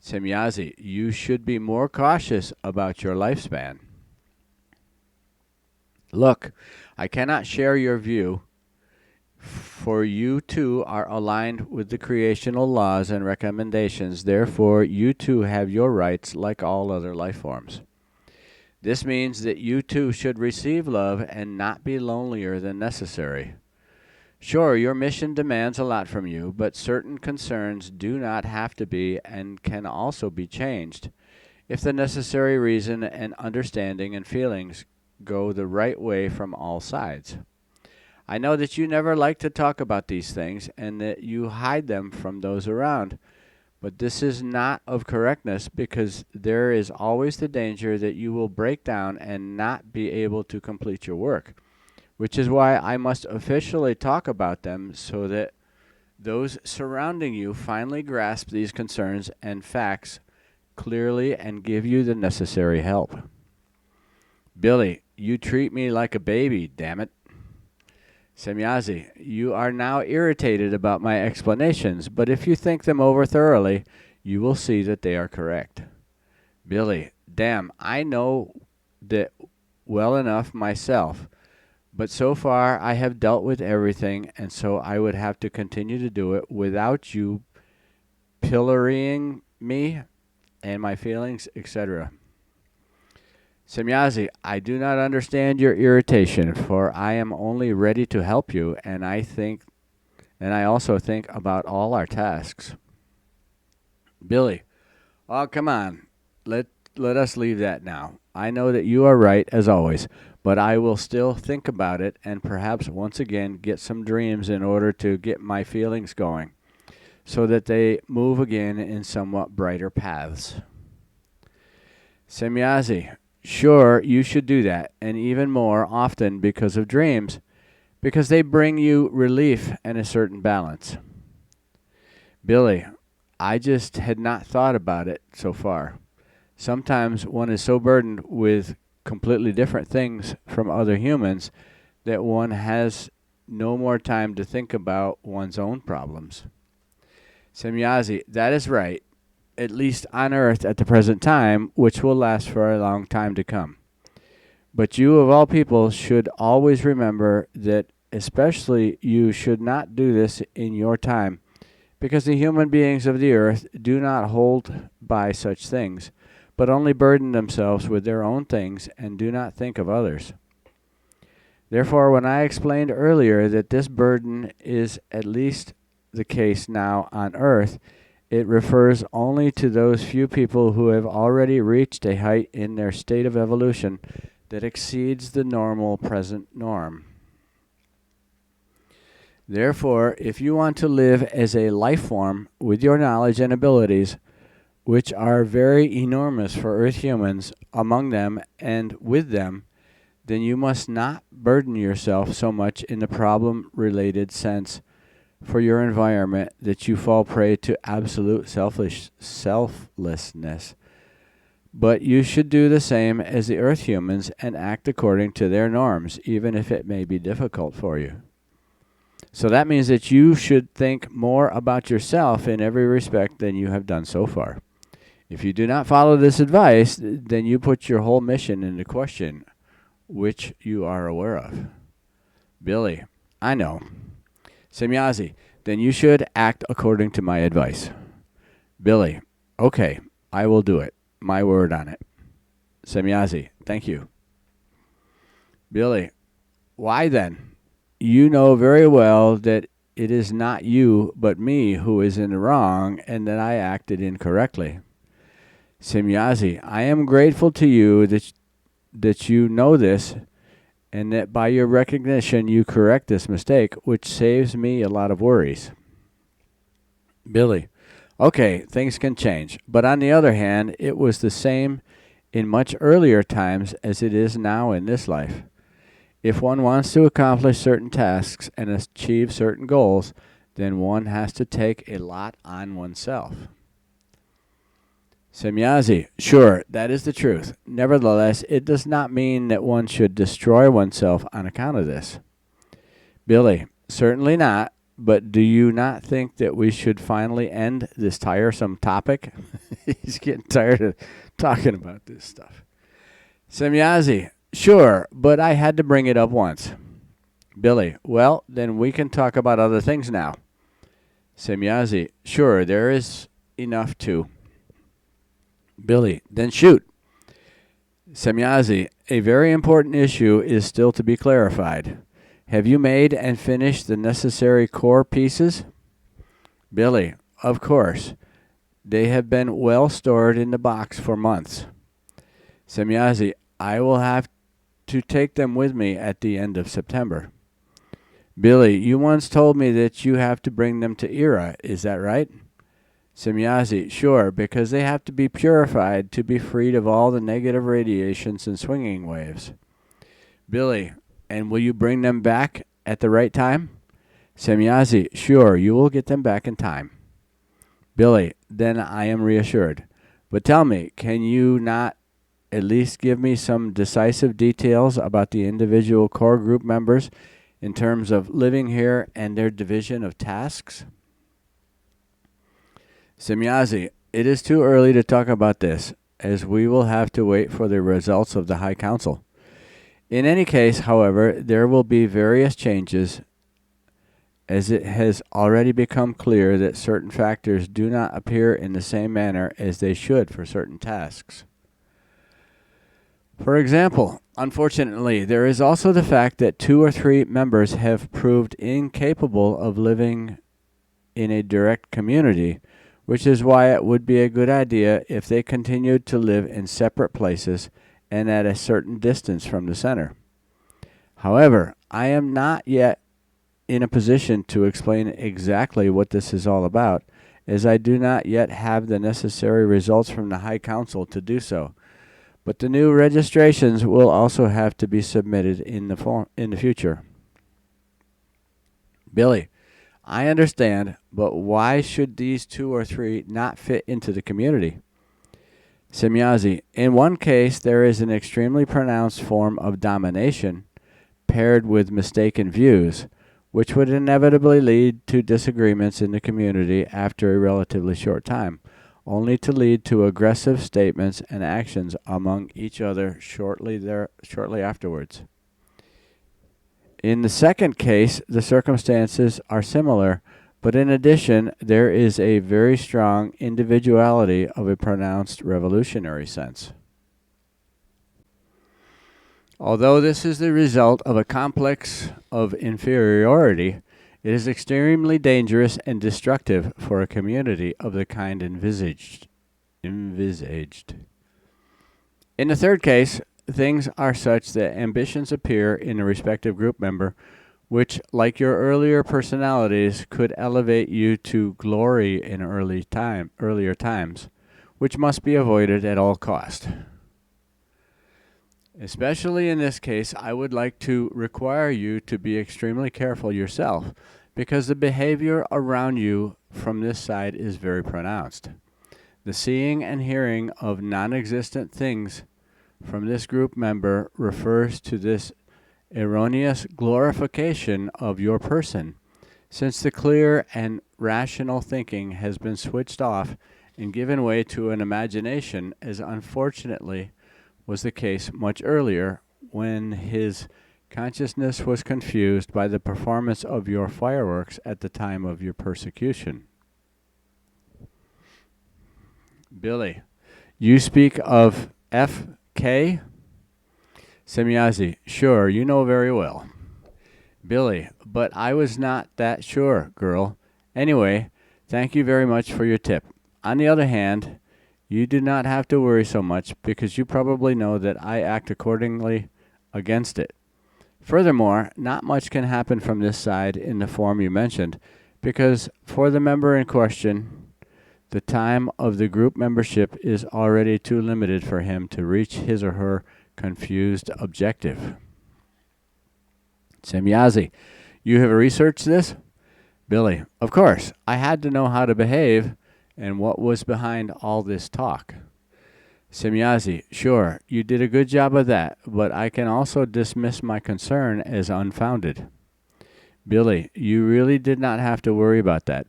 Semjase, you should be more cautious about your lifespan. Look, I cannot share your view, for you too are aligned with the creational laws and recommendations. Therefore, you too have your rights like all other life forms. This means that you too should receive love and not be lonelier than necessary. Sure, your mission demands a lot from you, but certain concerns do not have to be and can also be changed if the necessary reason and understanding and feelings go the right way from all sides. I know that you never like to talk about these things and that you hide them from those around, but this is not of correctness because there is always the danger that you will break down and not be able to complete your work, which is why I must officially talk about them so that those surrounding you finally grasp these concerns and facts clearly and give you the necessary help. Billy, you treat me like a baby, damn it. Semjase, you are now irritated about my explanations, but if you think them over thoroughly, you will see that they are correct. Billy, damn, I know that well enough myself, but so far I have dealt with everything, and so I would have to continue to do it without you pillorying me and my feelings, etc. Semjase, I do not understand your irritation, for I am only ready to help you, and I also think about all our tasks. Billy, oh come on, let us leave that now. I know that you are right as always, but I will still think about it and perhaps once again get some dreams in order to get my feelings going, so that they move again in somewhat brighter paths. Semjase, sure, you should do that, and even more often because of dreams, because they bring you relief and a certain balance. Billy, I just had not thought about it so far. Sometimes one is so burdened with completely different things from other humans that one has no more time to think about one's own problems. Semjase, that is right, at least on Earth at the present time, which will last for a long time to come. But you, of all people, should always remember that especially you should not do this in your time, because the human beings of the earth do not hold by such things, but only burden themselves with their own things and do not think of others. Therefore, when I explained earlier that this burden is at least the case now on earth, it refers only to those few people who have already reached a height in their state of evolution that exceeds the normal present norm. Therefore, if you want to live as a life form with your knowledge and abilities, which are very enormous for Earth humans, among them and with them, then you must not burden yourself so much in the problem-related sense for your environment that you fall prey to absolute selflessness. But you should do the same as the Earth humans and act according to their norms, even if it may be difficult for you. So that means that you should think more about yourself in every respect than you have done so far. If you do not follow this advice, then you put your whole mission into question, which you are aware of. Billy, I know. Semjase, then you should act according to my advice. Billy, okay, I will do it. My word on it. Semjase, thank you. Billy, why then? You know very well that it is not you but me who is in the wrong and that I acted incorrectly. Semjase, I am grateful to you that you know this and that by your recognition you correct this mistake, which saves me a lot of worries. Billy, Okay, things can change. But on the other hand, it was the same in much earlier times as it is now in this life. If one wants to accomplish certain tasks and achieve certain goals, then one has to take a lot on oneself. Semjase, sure, that is the truth. Nevertheless, it does not mean that one should destroy oneself on account of this. Billy, certainly not, but do you not think that we should finally end this tiresome topic? He's getting tired of talking about this stuff. Semjase, sure, but I had to bring it up once. Billy, well, then we can talk about other things now. Semjase, sure, there is enough to. Billy, then shoot. Semjase, a very important issue is still to be clarified. Have you made and finished the necessary core pieces? Billy, of course. They have been well stored in the box for months. Semjase, I will have to take them with me at the end of September. Billy, you once told me that you have to bring them to Era, is that right? Semjase, sure, because they have to be purified to be freed of all the negative radiations and swinging waves. Billy, and will you bring them back at the right time? Semjase, sure, you will get them back in time. Billy, then I am reassured. But tell me, can you not at least give me some decisive details about the individual core group members in terms of living here and their division of tasks? Semjase, it is too early to talk about this, as we will have to wait for the results of the High Council. In any case, however, there will be various changes, as it has already become clear that certain factors do not appear in the same manner as they should for certain tasks. For example, unfortunately, there is also the fact that 2 or 3 members have proved incapable of living in a direct community, which is why it would be a good idea if they continued to live in separate places and at a certain distance from the center. However, I am not yet in a position to explain exactly what this is all about, as I do not yet have the necessary results from the High Council to do so. But the new registrations will also have to be submitted in the future. Billy, I understand, but why should these 2 or 3 not fit into the community? Semjase, in one case there is an extremely pronounced form of domination paired with mistaken views, which would inevitably lead to disagreements in the community after a relatively short time, only to lead to aggressive statements and actions among each other shortly afterwards. In the second case, the circumstances are similar, but in addition, there is a very strong individuality of a pronounced revolutionary sense. Although this is the result of a complex of inferiority, it is extremely dangerous and destructive for a community of the kind envisaged. In the third case, things are such that ambitions appear in a respective group member, which, like your earlier personalities, could elevate you to glory in earlier times, which must be avoided at all cost. Especially in this case, I would like to require you to be extremely careful yourself, because the behavior around you from this side is very pronounced. The seeing and hearing of non-existent things from this group member refers to this erroneous glorification of your person, since the clear and rational thinking has been switched off and given way to an imagination, as unfortunately was the case much earlier, when his consciousness was confused by the performance of your fireworks at the time of your persecution. Billy, you speak of F.K.? Semjase, sure, you know very well. Billy, but I was not that sure, girl. Anyway, thank you very much for your tip. On the other hand, you do not have to worry so much, because you probably know that I act accordingly against it. Furthermore, not much can happen from this side in the form you mentioned, because for the member in question, The time of the group membership is already too limited for him to reach his or her confused objective. Semjase, you have researched this? Billy, of course. I had to know how to behave and what was behind all this talk. Semjase, sure, you did a good job of that, but I can also dismiss my concern as unfounded. Billy, you really did not have to worry about that.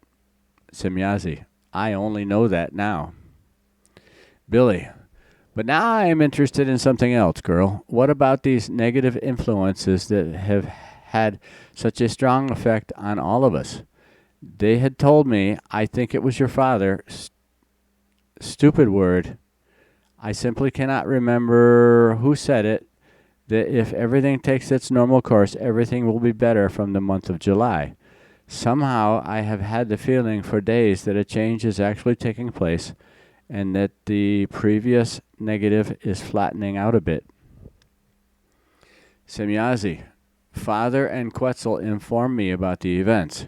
Semjase, I only know that now. Billy, but now I am interested in something else, girl. What about these negative influences that have had such a strong effect on all of us? They had told me, I think it was your father, stupid word, I simply cannot remember who said it, that if everything takes its normal course, everything will be better from the month of July. Somehow I have had the feeling for days that a change is actually taking place and that the previous negative is flattening out a bit. Semjase, Father and Quetzal informed me about the events.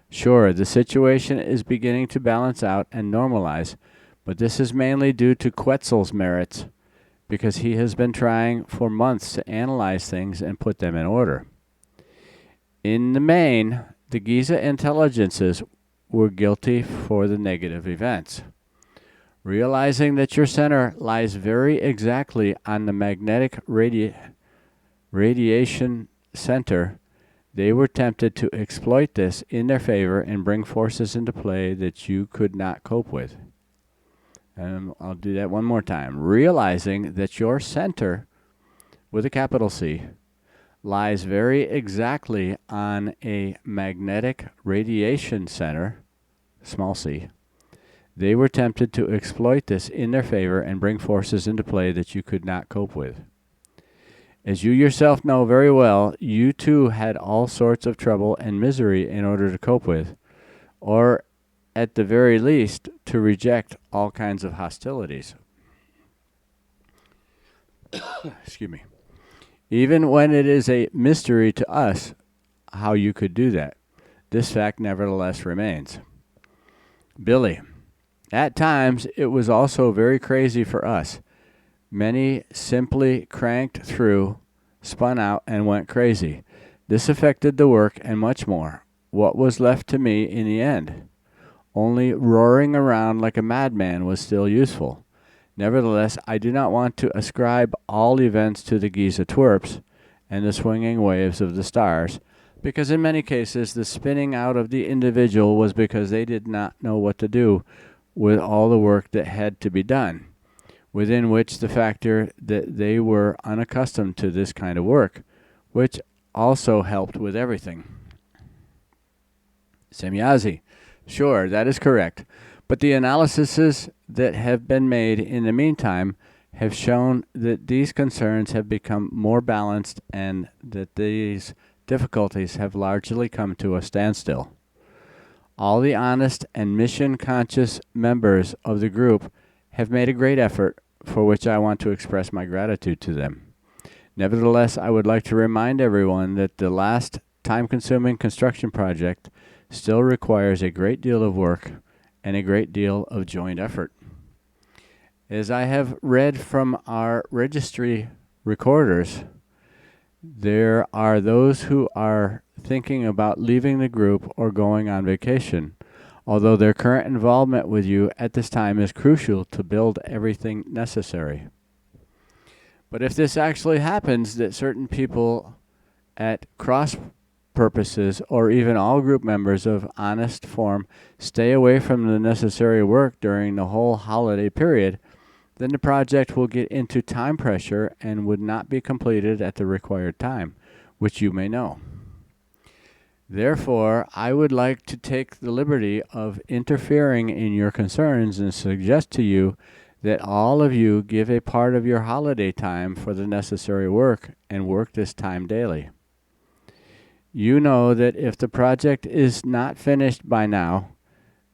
Sure, the situation is beginning to balance out and normalize, but this is mainly due to Quetzal's merits, because he has been trying for months to analyze things and put them in order. In the main, the Giza intelligences were guilty for the negative events. Realizing that your center lies very exactly on the magnetic radiation center, they were tempted to exploit this in their favor and bring forces into play that you could not cope with. And I'll do that one more time. Realizing that your center, with a capital C, lies very exactly on a magnetic radiation center, small c, they were tempted to exploit this in their favor and bring forces into play that you could not cope with. As you yourself know very well, you too had all sorts of trouble and misery in order to cope with, or at the very least, to reject all kinds of hostilities. Excuse me. Even when it is a mystery to us how you could do that, this fact nevertheless remains. Billy, at times it was also very crazy for us. Many simply cranked through, spun out, and went crazy. This affected the work and much more. What was left to me in the end? Only roaring around like a madman was still useful. Nevertheless, I do not want to ascribe all events to the Giza twerps and the swinging waves of the stars, because in many cases the spinning out of the individual was because they did not know what to do with all the work that had to be done, within which the factor that they were unaccustomed to this kind of work, which also helped with everything. Semjase, sure, that is correct. But the analyses that have been made in the meantime have shown that these concerns have become more balanced and that these difficulties have largely come to a standstill. All the honest and mission-conscious members of the group have made a great effort, for which I want to express my gratitude to them. Nevertheless, I would like to remind everyone that the last time-consuming construction project still requires a great deal of work and a great deal of joint effort. As I have read from our registry recorders, there are those who are thinking about leaving the group or going on vacation, although their current involvement with you at this time is crucial to build everything necessary. But if this actually happens, that certain people at cross purposes or even all group members of honest form stay away from the necessary work during the whole holiday period, then the project will get into time pressure and would not be completed at the required time, which you may know. Therefore, I would like to take the liberty of interfering in your concerns and suggest to you that all of you give a part of your holiday time for the necessary work and work this time daily. You know that if the project is not finished by now,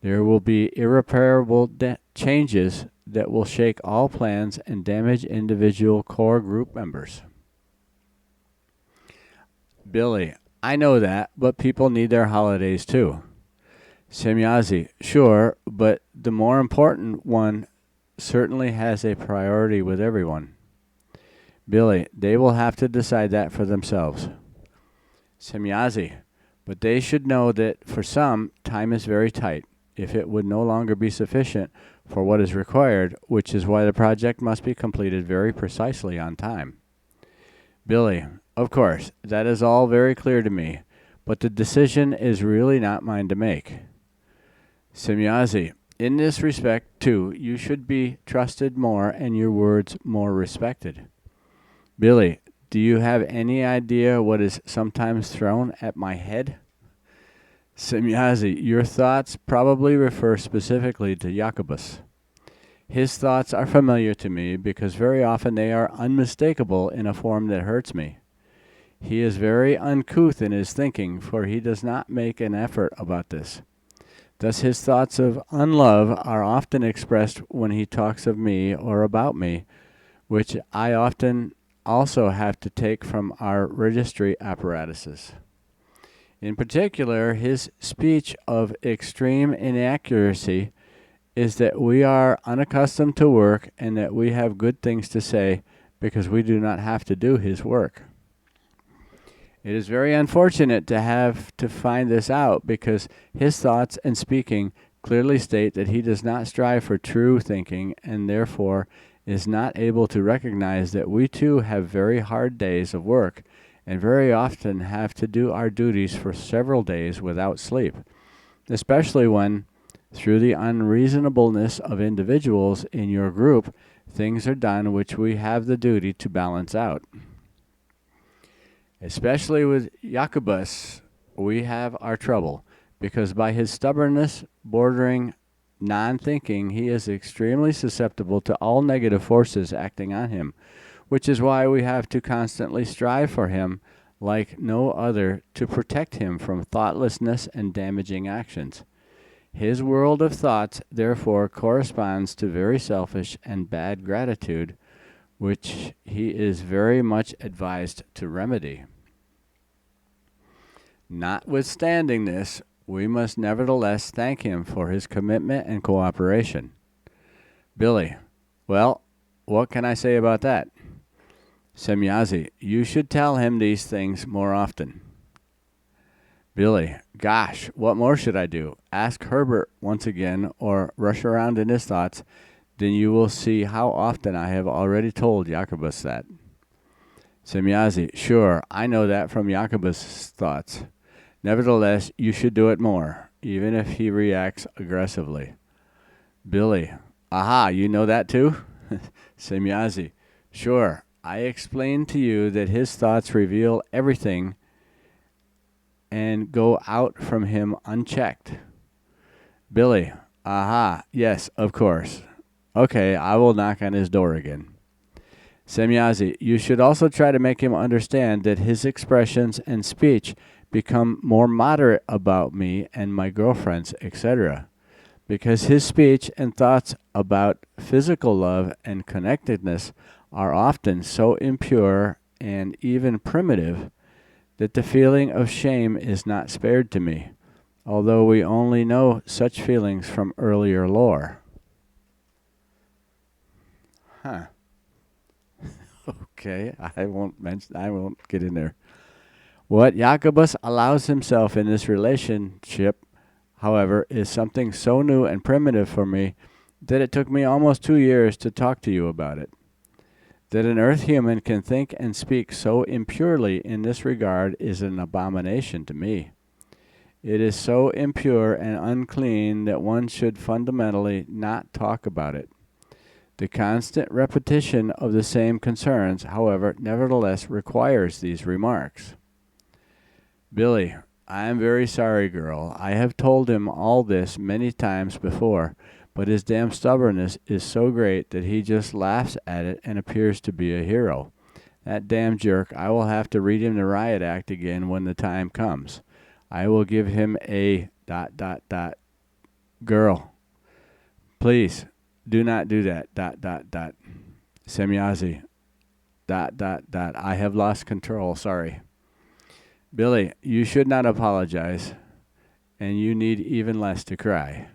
there will be irreparable changes that will shake all plans and damage individual core group members. Billy, I know that, but people need their holidays too. Semjase, sure, but the more important one certainly has a priority with everyone. Billy, they will have to decide that for themselves. Semjase, but they should know that for some, time is very tight, if it would no longer be sufficient for what is required, which is why the project must be completed very precisely on time. Billy, of course, that is all very clear to me, but the decision is really not mine to make. Semjase, in this respect, too, you should be trusted more and your words more respected. Billy, do you have any idea what is sometimes thrown at my head? Semjase, your thoughts probably refer specifically to Jacobus. His thoughts are familiar to me because very often they are unmistakable in a form that hurts me. He is very uncouth in his thinking, for he does not make an effort about this. Thus his thoughts of unlove are often expressed when he talks of me or about me, which I often also have to take from our registry apparatuses. In particular, his speech of extreme inaccuracy is that we are unaccustomed to work and that we have good things to say because we do not have to do his work. It is very unfortunate to have to find this out because his thoughts and speaking clearly state that he does not strive for true thinking and therefore is not able to recognize that we too have very hard days of work and very often have to do our duties for several days without sleep, especially when, through the unreasonableness of individuals in your group, things are done which we have the duty to balance out. Especially with Jacobus, we have our trouble, because by his stubbornness bordering non-thinking, he is extremely susceptible to all negative forces acting on him, which is why we have to constantly strive for him, like no other, to protect him from thoughtlessness and damaging actions. His world of thoughts, therefore, corresponds to very selfish and bad gratitude, which he is very much advised to remedy. Notwithstanding this, we must nevertheless thank him for his commitment and cooperation. Billy, well, what can I say about that? Semjase, you should tell him these things more often. Billy, gosh, what more should I do? Ask Herbert once again, or rush around in his thoughts, then you will see how often I have already told Jacobus that. Semjase, sure, I know that from Jacobus' thoughts. Nevertheless, you should do it more, even if he reacts aggressively. Billy, aha, you know that too? Semjase, sure, I explained to you that his thoughts reveal everything and go out from him unchecked. Billy, aha, yes, of course. Okay, I will knock on his door again. Semjase, you should also try to make him understand that his expressions and speech become more moderate about me and my girlfriends, etc., because his speech and thoughts about physical love and connectedness are often so impure and even primitive that the feeling of shame is not spared to me, although we only know such feelings from earlier lore. Huh. Okay, I won't get in there. What Jacobus allows himself in this relationship, however, is something so new and primitive for me that it took me almost 2 years to talk to you about it. That an earth human can think and speak so impurely in this regard is an abomination to me. It is so impure and unclean that one should fundamentally not talk about it. The constant repetition of the same concerns, however, nevertheless requires these remarks. Billy, I am very sorry, girl. I have told him all this many times before, but his damn stubbornness is so great that he just laughs at it and appears to be a hero. That damn jerk, I will have to read him the riot act again when the time comes. I will give him a ... Girl, please, do not do that ... Semjase ... I have lost control, sorry. Billy, you should not apologize. and you need even less to cry.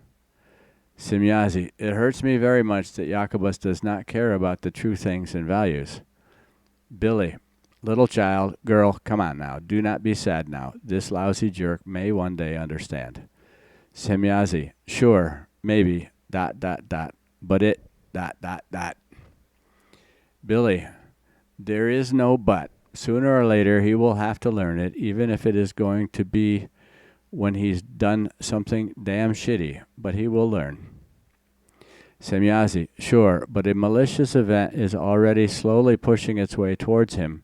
Semjase, it hurts me very much that Jacobus does not care about the true things and values. Billy, little child, girl, come on now. Do not be sad now. This lousy jerk may one day understand. Semjase, sure, maybe, ... but it, ... Billy, there is no but. Sooner or later he will have to learn it, even if it is going to be when he's done something damn shitty, but he will learn. Semjase, sure, but a malicious event is already slowly pushing its way towards him,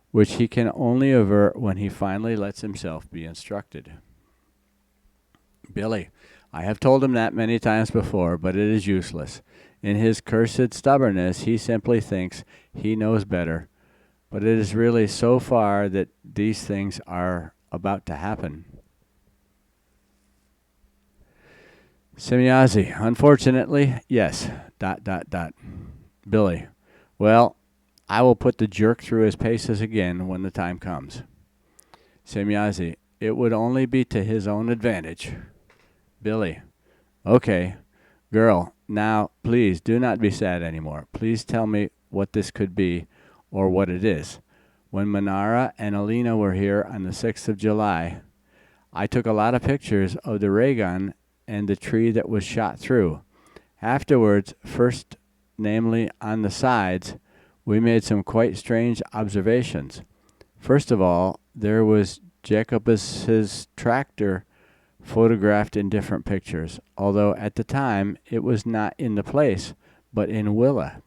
which he can only avert when he finally lets himself be instructed. Billy, I have told him that many times before, but it is useless. In his cursed stubbornness, he simply thinks he knows better, but it is really so far that these things are about to happen. Semjase, unfortunately, yes, ... Billy, well, I will put the jerk through his paces again when the time comes. Semjase, it would only be to his own advantage. Billy, okay. Girl, now, please do not be sad anymore. Please tell me what this could be, or what it is. When Manara and Alina were here on the 6th of July, I took a lot of pictures of the ray gun and the tree that was shot through. Afterwards, first, namely on the sides, we made some quite strange observations. First of all, there was Jacobus's tractor photographed in different pictures, although at the time it was not in the place, but in Willa.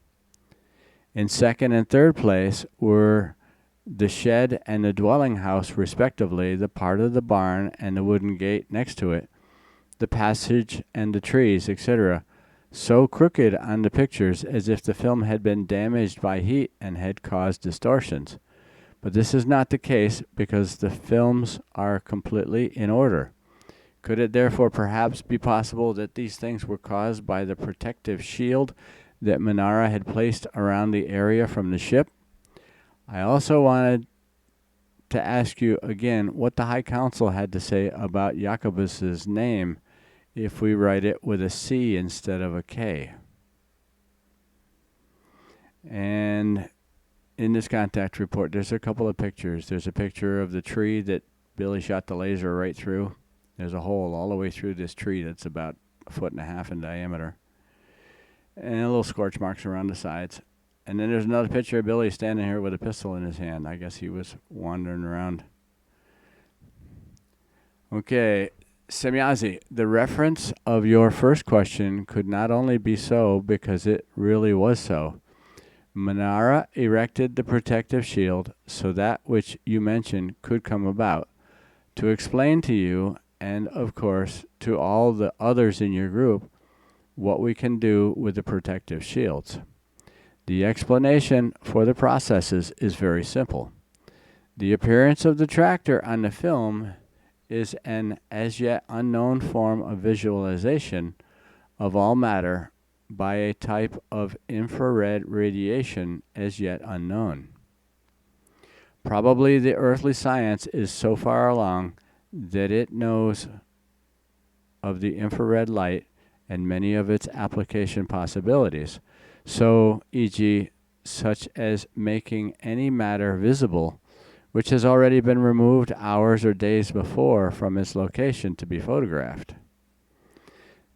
In second and third place were the shed and the dwelling house, respectively, the part of the barn and the wooden gate next to it, the passage and the trees, etc., so crooked on the pictures as if the film had been damaged by heat and had caused distortions. But this is not the case because the films are completely in order. Could it therefore perhaps be possible that these things were caused by the protective shield that Manara had placed around the area from the ship? I also wanted to ask you again what the High Council had to say about Jacobus's name if we write it with a C instead of a K. And in this contact report, there's a couple of pictures. There's a picture of the tree that Billy shot the laser right through. There's a hole all the way through this tree that's about 1.5 feet in diameter. And little scorch marks around the sides. And then there's another picture of Billy standing here with a pistol in his hand. I guess he was wandering around. Okay, Semjase, the reference of your first question could not only be so because it really was so. Manara erected the protective shield so that which you mentioned could come about. To explain to you, and of course to all the others in your group, what we can do with the protective shields. The explanation for the processes is very simple. The appearance of the tractor on the film is an as yet unknown form of visualization of all matter by a type of infrared radiation as yet unknown. Probably the earthly science is so far along that it knows of the infrared light and many of its application possibilities. So, e.g., such as making any matter visible, which has already been removed hours or days before from its location to be photographed.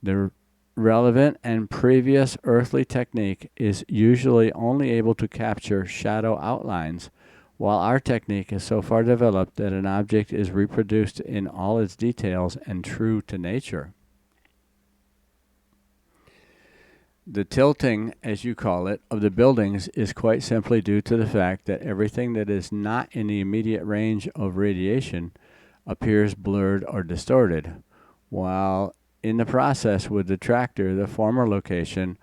The relevant and previous earthly technique is usually only able to capture shadow outlines, while our technique is so far developed that an object is reproduced in all its details and true to nature. The tilting, as you call it, of the buildings is quite simply due to the fact that everything that is not in the immediate range of radiation appears blurred or distorted, while in the process with the tractor, the former location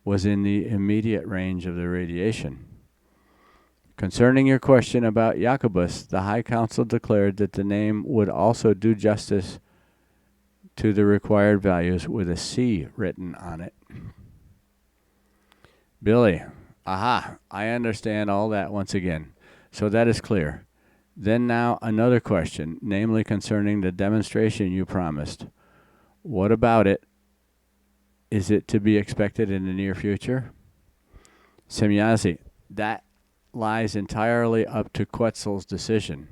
was in the immediate range of the radiation. Concerning your question about Jacobus, the High Council declared that the name would also do justice to the required values with a C written on it. Billy, aha, I understand all that once again. So that is clear. Then now another question, namely concerning the demonstration you promised. What about it? Is it to be expected in the near future? Semjase, that lies entirely up to Quetzal's decision.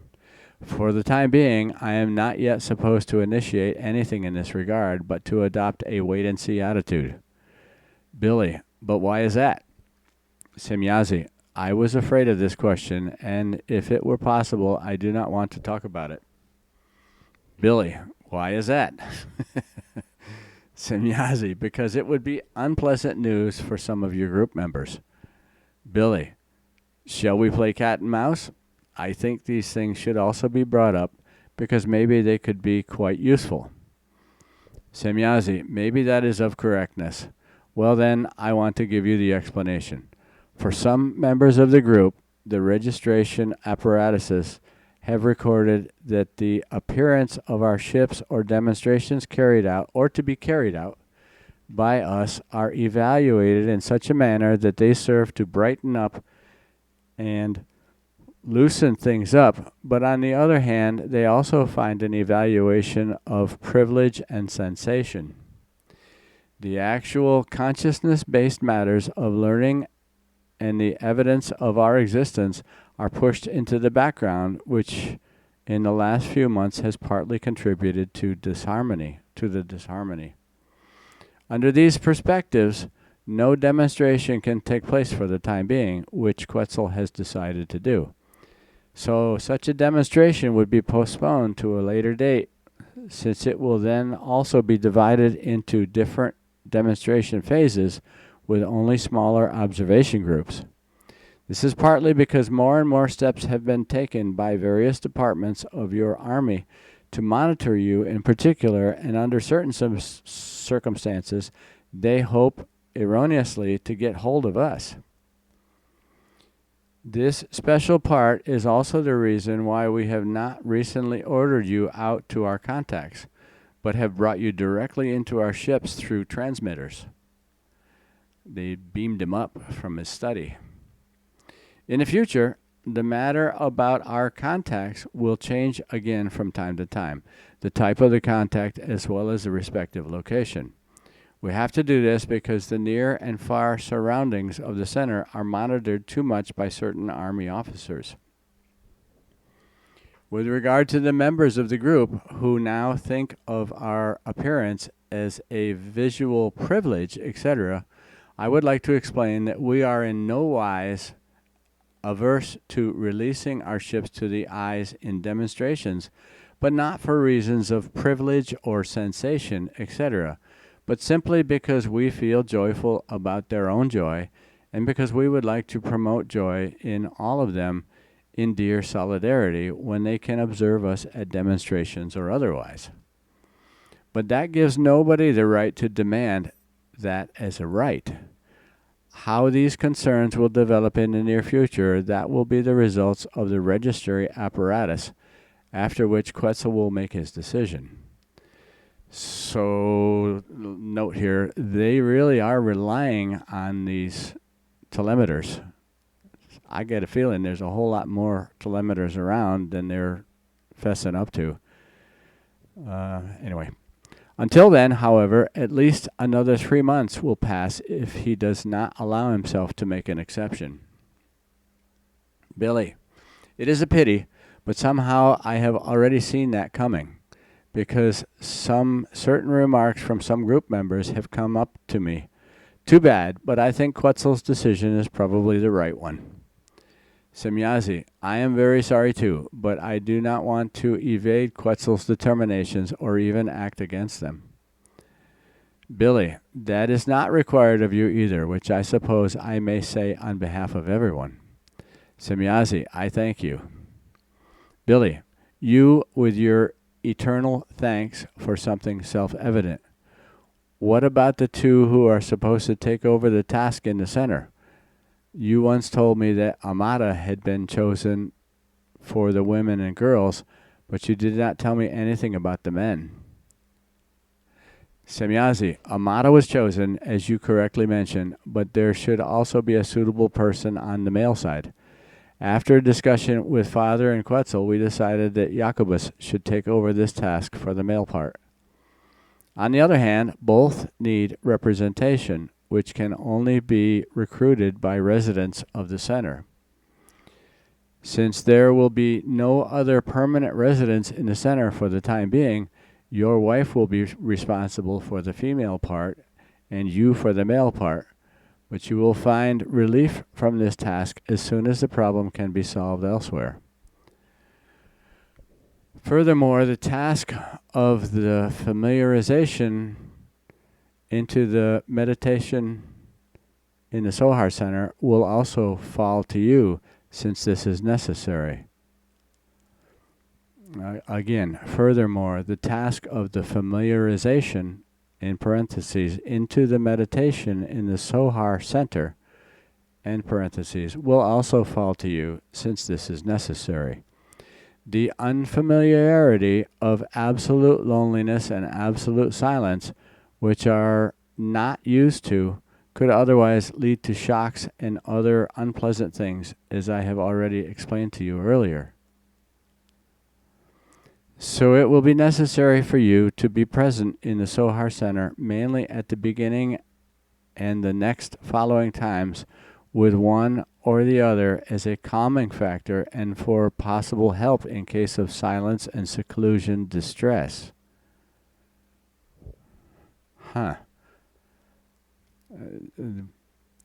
For the time being, I am not yet supposed to initiate anything in this regard, but to adopt a wait-and-see attitude. Billy, but why is that? Semjase, I was afraid of this question, and if it were possible, I do not want to talk about it. Billy, why is that? Semjase, because it would be unpleasant news for some of your group members. Billy, shall we play cat and mouse? I think these things should also be brought up because maybe they could be quite useful. Semjase, maybe that is of correctness. Well then, I want to give you the explanation. For some members of the group, the registration apparatuses have recorded that the appearance of our ships or demonstrations carried out or to be carried out by us are evaluated in such a manner that they serve to brighten up and loosen things up, but on the other hand, they also find an evaluation of privilege and sensation. The actual consciousness-based matters of learning and the evidence of our existence are pushed into the background, which in the last few months has partly contributed to the disharmony. Under these perspectives, no demonstration can take place for the time being, which Quetzal has decided to do. So such a demonstration would be postponed to a later date, since it will then also be divided into different demonstration phases with only smaller observation groups. This is partly because more and more steps have been taken by various departments of your army to monitor you in particular, and under certain circumstances, they hope erroneously to get hold of us. This special part is also the reason why we have not recently ordered you out to our contacts, but have brought you directly into our ships through transmitters. They beamed him up from his study. In the future, the matter about our contacts will change again from time to time, the type of the contact as well as the respective location. We have to do this because the near and far surroundings of the center are monitored too much by certain Army officers. With regard to the members of the group who now think of our appearance as a visual privilege, etc., I would like to explain that we are in no wise averse to releasing our ships to the eyes in demonstrations, but not for reasons of privilege or sensation, etc., but simply because we feel joyful about their own joy, and because we would like to promote joy in all of them in dear solidarity when they can observe us at demonstrations or otherwise. But that gives nobody the right to demand that as a right. How these concerns will develop in the near future, that will be the results of the registry apparatus, after which Quetzal will make his decision. So, note here, they really are relying on these telemeters. I get a feeling there's a whole lot more telemeters around than they're fessing up to. Anyway. Until then, however, at least another 3 months will pass if he does not allow himself to make an exception. Billy, it is a pity, but somehow I have already seen that coming, because some certain remarks from some group members have come up to me. Too bad, but I think Quetzal's decision is probably the right one. Semjase, I am very sorry too, but I do not want to evade Quetzal's determinations or even act against them. Billy, that is not required of you either, which I suppose I may say on behalf of everyone. Semjase, I thank you. Billy, you with your eternal thanks for something self-evident. What about the two who are supposed to take over the task in the center? You once told me that Amada had been chosen for the women and girls, but you did not tell me anything about the men. Semjase, Amada was chosen, as you correctly mentioned, but there should also be a suitable person on the male side. After a discussion with Father and Quetzal, we decided that Jacobus should take over this task for the male part. On the other hand, both need representation, which can only be recruited by residents of the center. Since there will be no other permanent residents in the center for the time being, your wife will be responsible for the female part and you for the male part, but you will find relief from this task as soon as the problem can be solved elsewhere. Furthermore, the task of the familiarization into the meditation in the Sohar Center will also fall to you, since this is necessary. Again, furthermore, the task of the familiarization, in parentheses, into the meditation in the Sohar Center, end parentheses, will also fall to you, since this is necessary. The unfamiliarity of absolute loneliness and absolute silence, which are not used to, could otherwise lead to shocks and other unpleasant things, as I have already explained to you earlier. So it will be necessary for you to be present in the Sohar Center mainly at the beginning and the next following times with one or the other as a calming factor and for possible help in case of silence and seclusion distress.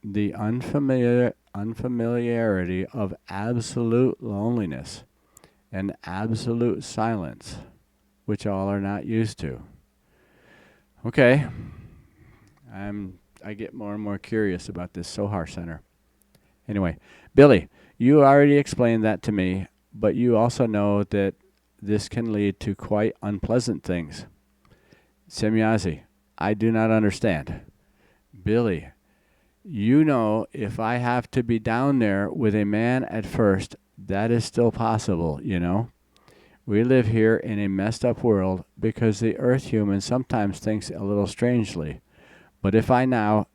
The unfamiliarity of absolute loneliness and absolute silence, which all are not used to. Okay, I get more and more curious about this Sohar Center. Anyway, Billy, you already explained that to me, but you also know that this can lead to quite unpleasant things. Semjase, I do not understand. Billy, you know if I have to be down there with a man at first, that is still possible, you know. We live here in a messed up world because the earth human sometimes thinks a little strangely. But if I now, ...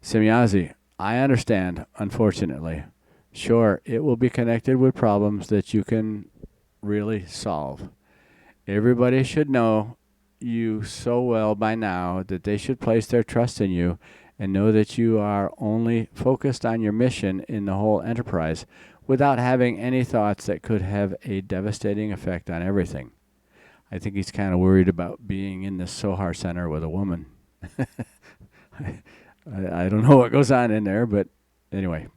Semjase, I understand, unfortunately. Sure, it will be connected with problems that you can really solve. Everybody should know you so well by now that they should place their trust in you and know that you are only focused on your mission in the whole enterprise without having any thoughts that could have a devastating effect on everything. I think he's kind of worried about being in the Sohar Center with a woman. I don't know what goes on in there, but anyway.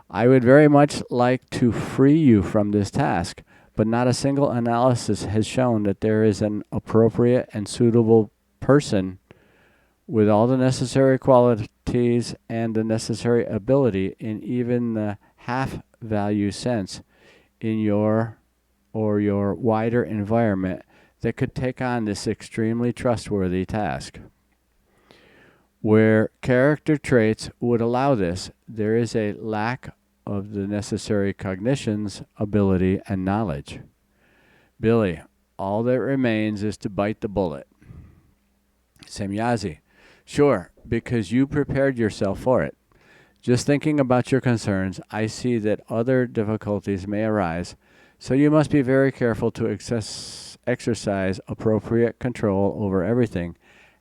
I would very much like to free you from this task, but not a single analysis has shown that there is an appropriate and suitable person with all the necessary qualities and the necessary ability in even the half-value sense in your or your wider environment that could take on this extremely trustworthy task. Where character traits would allow this, there is a lack of the necessary cognitions, ability, and knowledge. Billy, all that remains is to bite the bullet. Semjase, sure, because you prepared yourself for it. Just thinking about your concerns, I see that other difficulties may arise, so you must be very careful to exercise appropriate control over everything,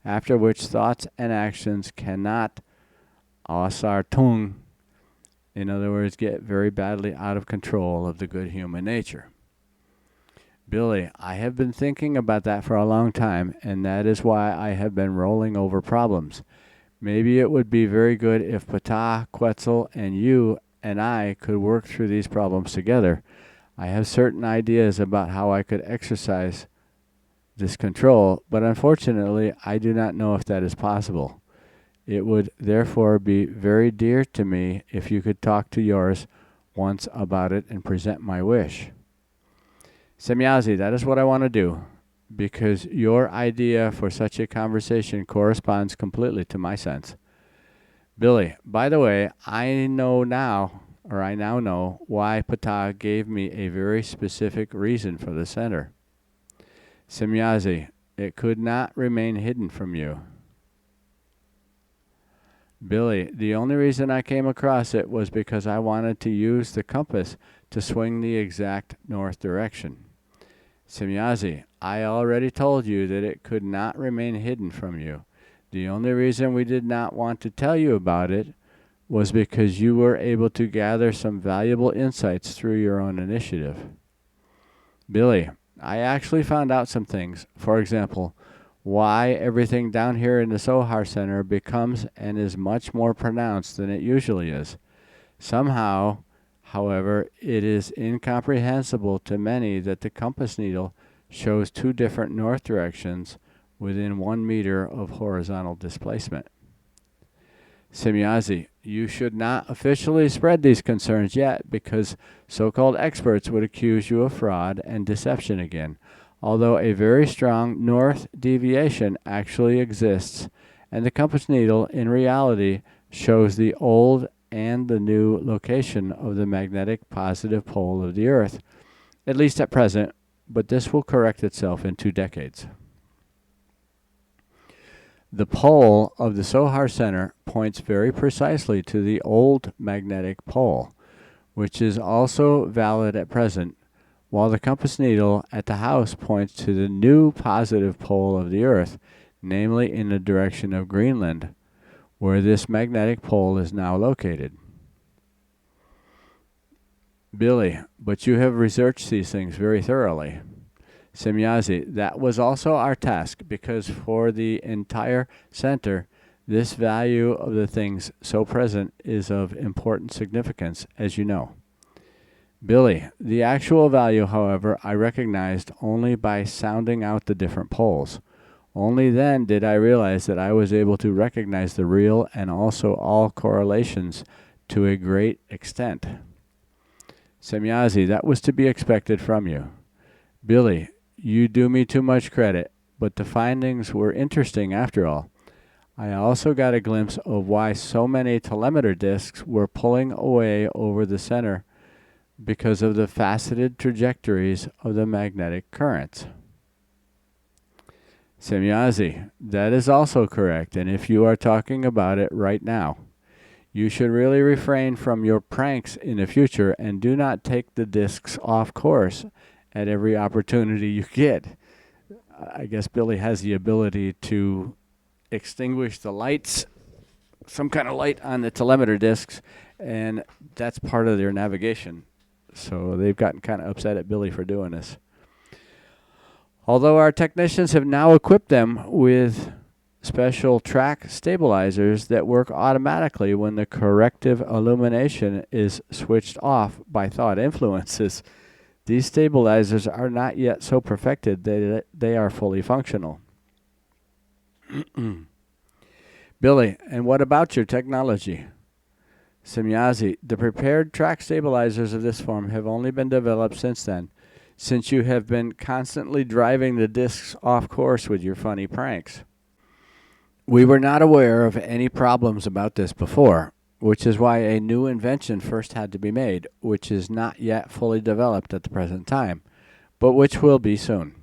after which thoughts and actions cannot ausartung, in other words, get very badly out of control of the good human nature. Billy, I have been thinking about that for a long time, and that is why I have been rolling over problems. Maybe it would be very good if Ptah, Quetzal, and you and I could work through these problems together. I have certain ideas about how I could exercise this control, but unfortunately, I do not know if that is possible. It would therefore be very dear to me if you could talk to yours once about it and present my wish. Semjase, that is what I want to do, because your idea for such a conversation corresponds completely to my sense. Billy, by the way, I now know why Ptah gave me a very specific reason for the center. Semjase, it could not remain hidden from you. Billy, the only reason I came across it was because I wanted to use the compass to swing the exact north direction. Semjase, I already told you that it could not remain hidden from you. The only reason we did not want to tell you about it was because you were able to gather some valuable insights through your own initiative. Billy, I actually found out some things. For example, why everything down here in the Sohar Center becomes and is much more pronounced than it usually is. Somehow, however, it is incomprehensible to many that the compass needle shows two different north directions within 1 meter of horizontal displacement. Semjase, you should not officially spread these concerns yet because so-called experts would accuse you of fraud and deception again, although a very strong north deviation actually exists, and the compass needle in reality shows the old and the new location of the magnetic positive pole of the Earth, at least at present, but this will correct itself in 2 decades. The pole of the Sohar Center points very precisely to the old magnetic pole, which is also valid at present, while the compass needle at the house points to the new positive pole of the Earth, namely in the direction of Greenland, where this magnetic pole is now located. Billy, but you have researched these things very thoroughly. Semjase, that was also our task, because for the entire center, this value of the things so present is of important significance, as you know. Billy, the actual value, however, I recognized only by sounding out the different poles. Only then did I realize that I was able to recognize the real and also all correlations to a great extent. Semjase, that was to be expected from you. Billy, you do me too much credit, but the findings were interesting after all. I also got a glimpse of why so many telemeter disks were pulling away over the center because of the faceted trajectories of the magnetic currents. Semjase, that is also correct, and if you are talking about it right now, you should really refrain from your pranks in the future and do not take the disks off course at every opportunity you get. I guess Billy has the ability to extinguish the lights, some kind of light on the telemeter discs, and that's part of their navigation. So they've gotten kind of upset at Billy for doing this. Although our technicians have now equipped them with special track stabilizers that work automatically when the corrective illumination is switched off by thought influences, these stabilizers are not yet so perfected that they are fully functional. Billy, and what about your technology? Semjase, the prepared track stabilizers of this form have only been developed since then, since you have been constantly driving the discs off course with your funny pranks. We were not aware of any problems about this before, which is why a new invention first had to be made, which is not yet fully developed at the present time, but which will be soon.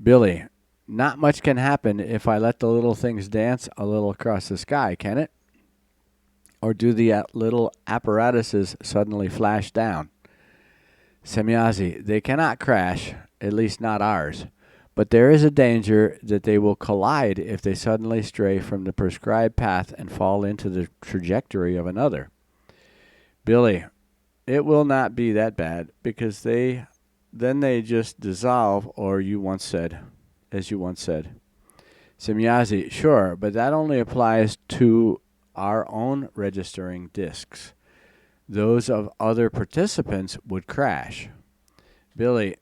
Billy, not much can happen if I let the little things dance a little across the sky, can it? Or do the little apparatuses suddenly flash down? Semjase, they cannot crash, at least not ours, but there is a danger that they will collide if they suddenly stray from the prescribed path and fall into the trajectory of another. Billy, it will not be that bad, because they just dissolve, or as you once said. Semjase, sure, but that only applies to our own registering disks. Those of other participants would crash. Billy,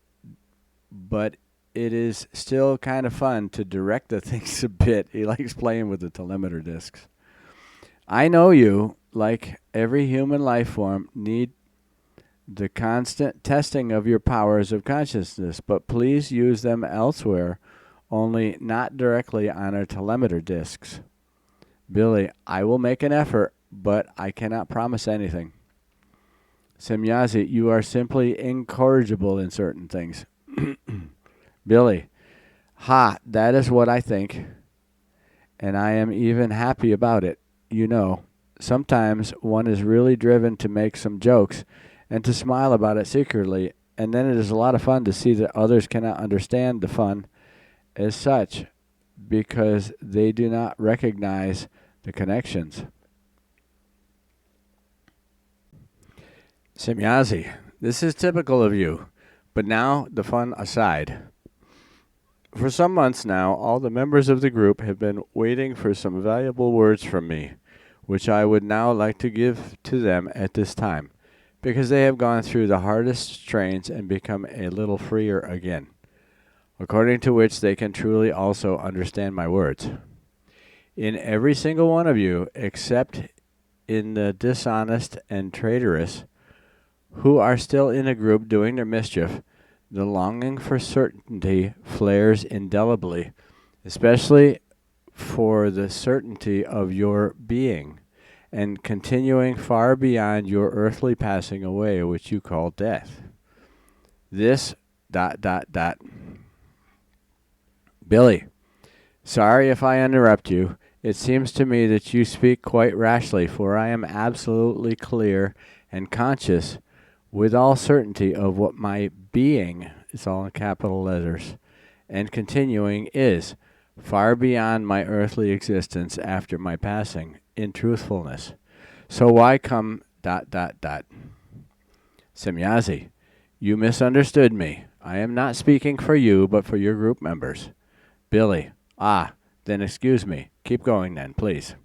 but it is still kind of fun to direct the things a bit. He likes playing with the telemeter discs. I know you, like every human life form, need the constant testing of your powers of consciousness, but please use them elsewhere, only not directly on our telemeter discs. Billy, I will make an effort, but I cannot promise anything. Semjase, you are simply incorrigible in certain things. Billy, that is what I think, and I am even happy about it. you know, sometimes one is really driven to make some jokes and to smile about it secretly, and then it is a lot of fun to see that others cannot understand the fun as such because they do not recognize the connections. Semjase, this is typical of you, but now the fun aside. For some months now, all the members of the group have been waiting for some valuable words from me, which I would now like to give to them at this time, because they have gone through the hardest strains and become a little freer again, according to which they can truly also understand my words. In every single one of you, except in the dishonest and traitorous, who are still in a group doing their mischief, the longing for certainty flares indelibly, especially for the certainty of your being, and continuing far beyond your earthly passing away, which you call death. This ... Billy, sorry if I interrupt you. It seems to me that you speak quite rashly, for I am absolutely clear and conscious with all certainty of what my being, it's all in capital letters, and continuing is, far beyond my earthly existence after my passing, in truthfulness. So why come ... Semjase, you misunderstood me. I am not speaking for you, but for your group members. Billy, then excuse me. Keep going then, please.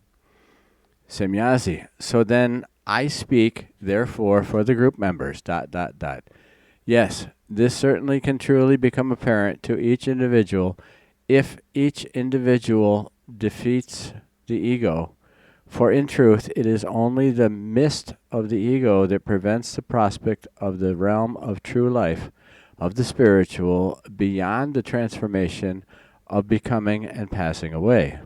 Semjase, so then I speak, therefore, for the group members, ... Yes, this certainly can truly become apparent to each individual if each individual defeats the ego, for in truth it is only the mist of the ego that prevents the prospect of the realm of true life, of the spiritual, beyond the transformation of becoming and passing away.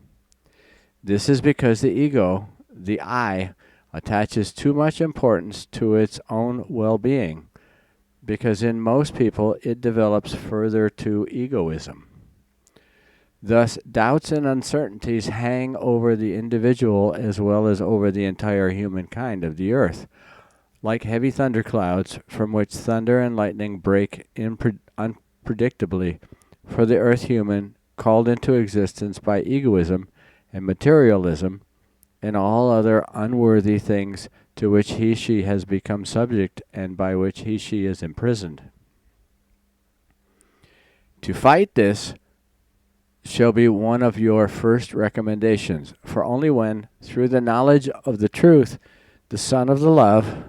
This is because the ego, the I, attaches too much importance to its own well-being, because in most people it develops further to egoism. Thus, doubts and uncertainties hang over the individual as well as over the entire humankind of the earth, like heavy thunderclouds from which thunder and lightning break unpredictably for the earth human called into existence by egoism and materialism and all other unworthy things to which he/she has become subject and by which he/she is imprisoned. To fight this shall be one of your first recommendations, for only when, through the knowledge of the truth, the Son of the Love,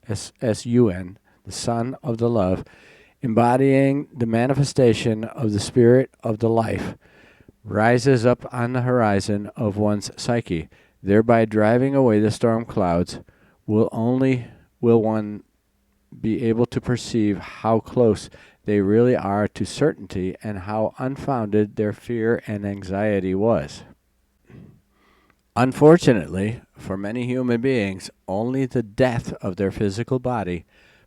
S-S-U-N, the Son of the Love, embodying the manifestation of the Spirit of the Life, rises up on the horizon of one's psyche, thereby driving away the storm clouds, will one be able to perceive how close they really are to certainty and how unfounded their fear and anxiety was. Unfortunately, for many human beings, only the death of their physical body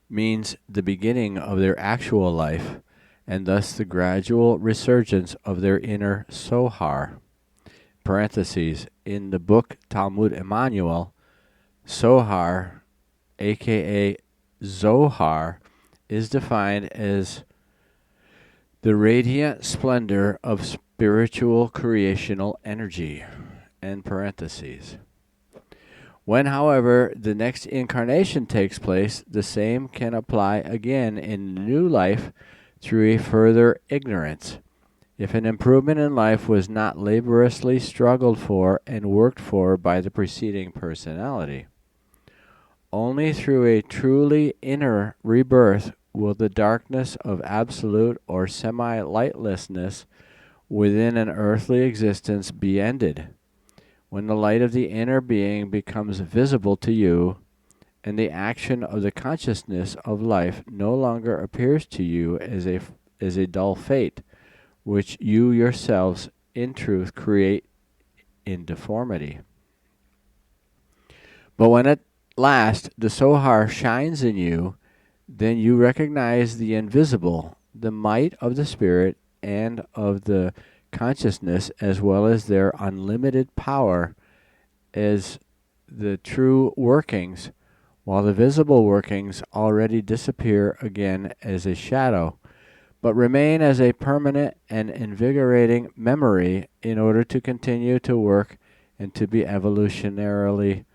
means the beginning of their actual life, and thus the gradual resurgence of their inner Sohar. Parentheses, in the book Talmud Emmanuel, Sohar, aka Zohar, is defined as the radiant splendor of spiritual creational energy. End parentheses. When, however, the next incarnation takes place, the same can apply again in new life through a further ignorance. If an improvement in life was not laboriously struggled for and worked for by the preceding personality, only through a truly inner rebirth will the darkness of absolute or semi-lightlessness within an earthly existence be ended. When the light of the inner being becomes visible to you, and the action of the consciousness of life no longer appears to you as a dull fate, which you yourselves in truth create in deformity. But when at last the Sohar shines in you, then you recognize the invisible, the might of the Spirit and of the consciousness, as well as their unlimited power, as the true workings, while the visible workings already disappear again as a shadow, but remain as a permanent and invigorating memory in order to continue to work and to be evolutionarily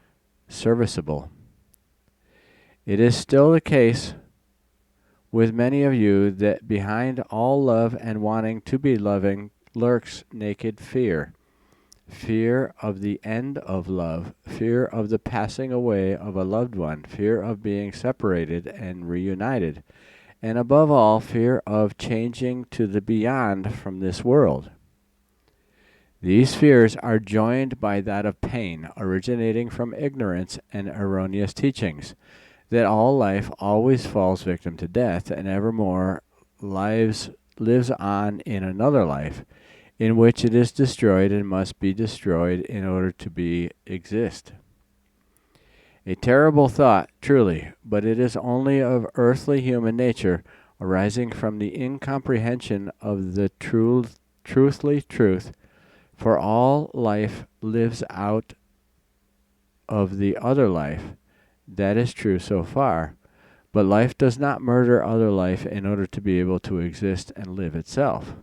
serviceable. It is still the case with many of you that behind all love and wanting to be loving lurks naked fear. Fear of the end of love, fear of the passing away of a loved one, fear of being separated and reunited, and above all, fear of changing to the beyond from this world. These fears are joined by that of pain, originating from ignorance and erroneous teachings, that all life always falls victim to death, and evermore lives on in another life, in which it is destroyed and must be destroyed in order to exist. A terrible thought, truly, but it is only of earthly human nature, arising from the incomprehension of the truthly truth, for all life lives out of the other life. That is true so far, but life does not murder other life in order to be able to exist and live itself.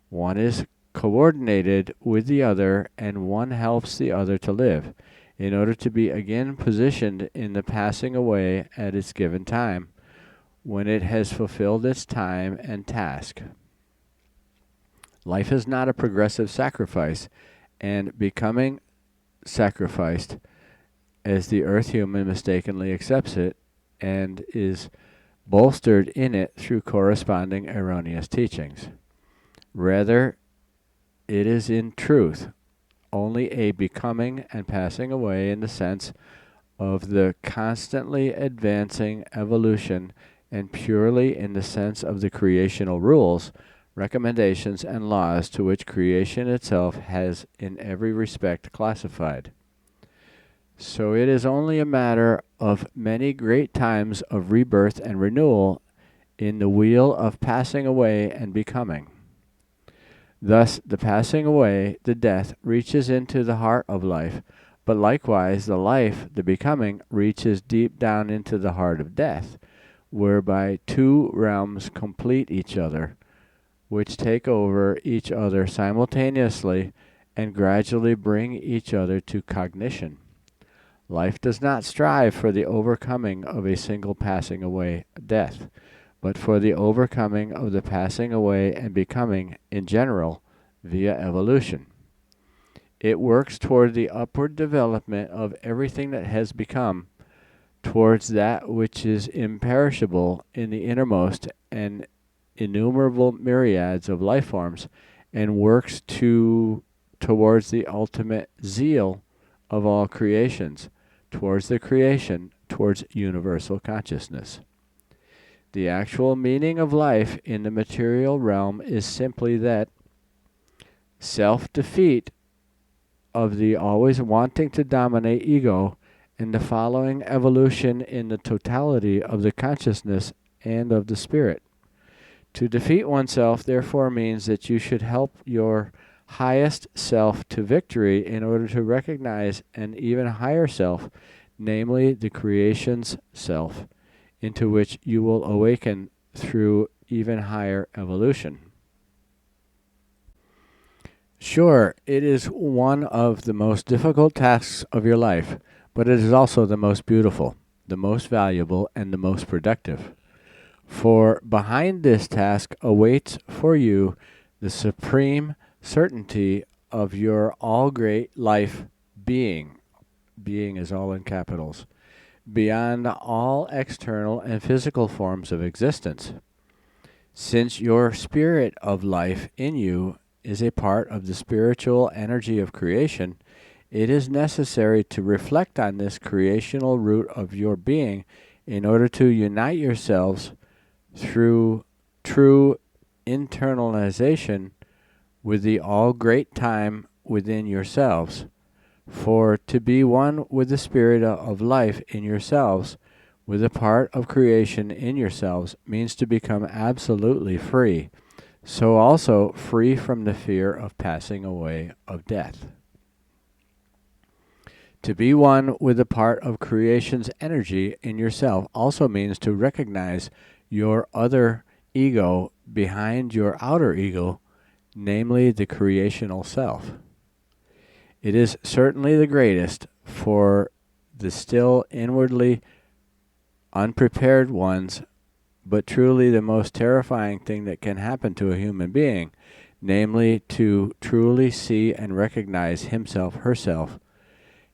One is coordinated with the other, and one helps the other to live, in order to be again positioned in the passing away at its given time, when it has fulfilled its time and task. Life is not a progressive sacrifice, and becoming sacrificed, as the earth human mistakenly accepts it, and is bolstered in it through corresponding erroneous teachings. Rather, it is in truth only a becoming and passing away in the sense of the constantly advancing evolution, and purely in the sense of the creational rules, recommendations, and laws to which creation itself has in every respect classified. So it is only a matter of many great times of rebirth and renewal in the wheel of passing away and becoming. Thus, the passing away, the death, reaches into the heart of life, but likewise the life, the becoming, reaches deep down into the heart of death, whereby two realms complete each other, which take over each other simultaneously and gradually bring each other to cognition. Life does not strive for the overcoming of a single passing away, death, but for the overcoming of the passing away and becoming in general via evolution. It works toward the upward development of everything that has become, towards that which is imperishable in the innermost and innumerable myriads of life forms, and works towards the ultimate zeal of all creations, towards the creation, towards universal consciousness. The actual meaning of life in the material realm is simply that self-defeat of the always wanting to dominate ego, and the following evolution in the totality of the consciousness and of the spirit. To defeat oneself, therefore, means that you should help your highest self to victory in order to recognize an even higher self, namely the creation's self, into which you will awaken through even higher evolution. Sure, it is one of the most difficult tasks of your life, but it is also the most beautiful, the most valuable, and the most productive. For behind this task awaits for you the supreme certainty of your all-great life being. Being is all in capitals. Beyond all external and physical forms of existence. Since your spirit of life in you is a part of the spiritual energy of creation, it is necessary to reflect on this creational root of your being in order to unite yourselves through true internalization with the all-great time within yourselves. For to be one with the spirit of life in yourselves, with a part of creation in yourselves, means to become absolutely free, so also free from the fear of passing away of death. To be one with a part of creation's energy in yourself also means to recognize your other ego behind your outer ego, namely the creational self. It is certainly the greatest for the still inwardly unprepared ones, but truly the most terrifying thing that can happen to a human being, namely to truly see and recognize himself, herself,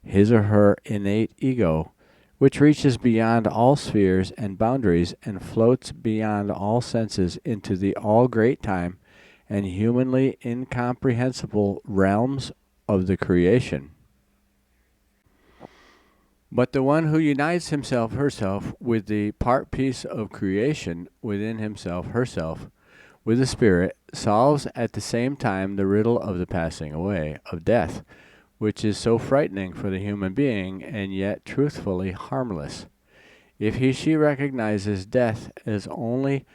his or her innate ego, which reaches beyond all spheres and boundaries and floats beyond all senses into the all-great time and humanly incomprehensible realms of the creation. But the one who unites himself, herself, with the part piece of creation within himself, herself, with the spirit, solves at the same time the riddle of the passing away, of death, which is so frightening for the human being and yet truthfully harmless. If she recognizes death as only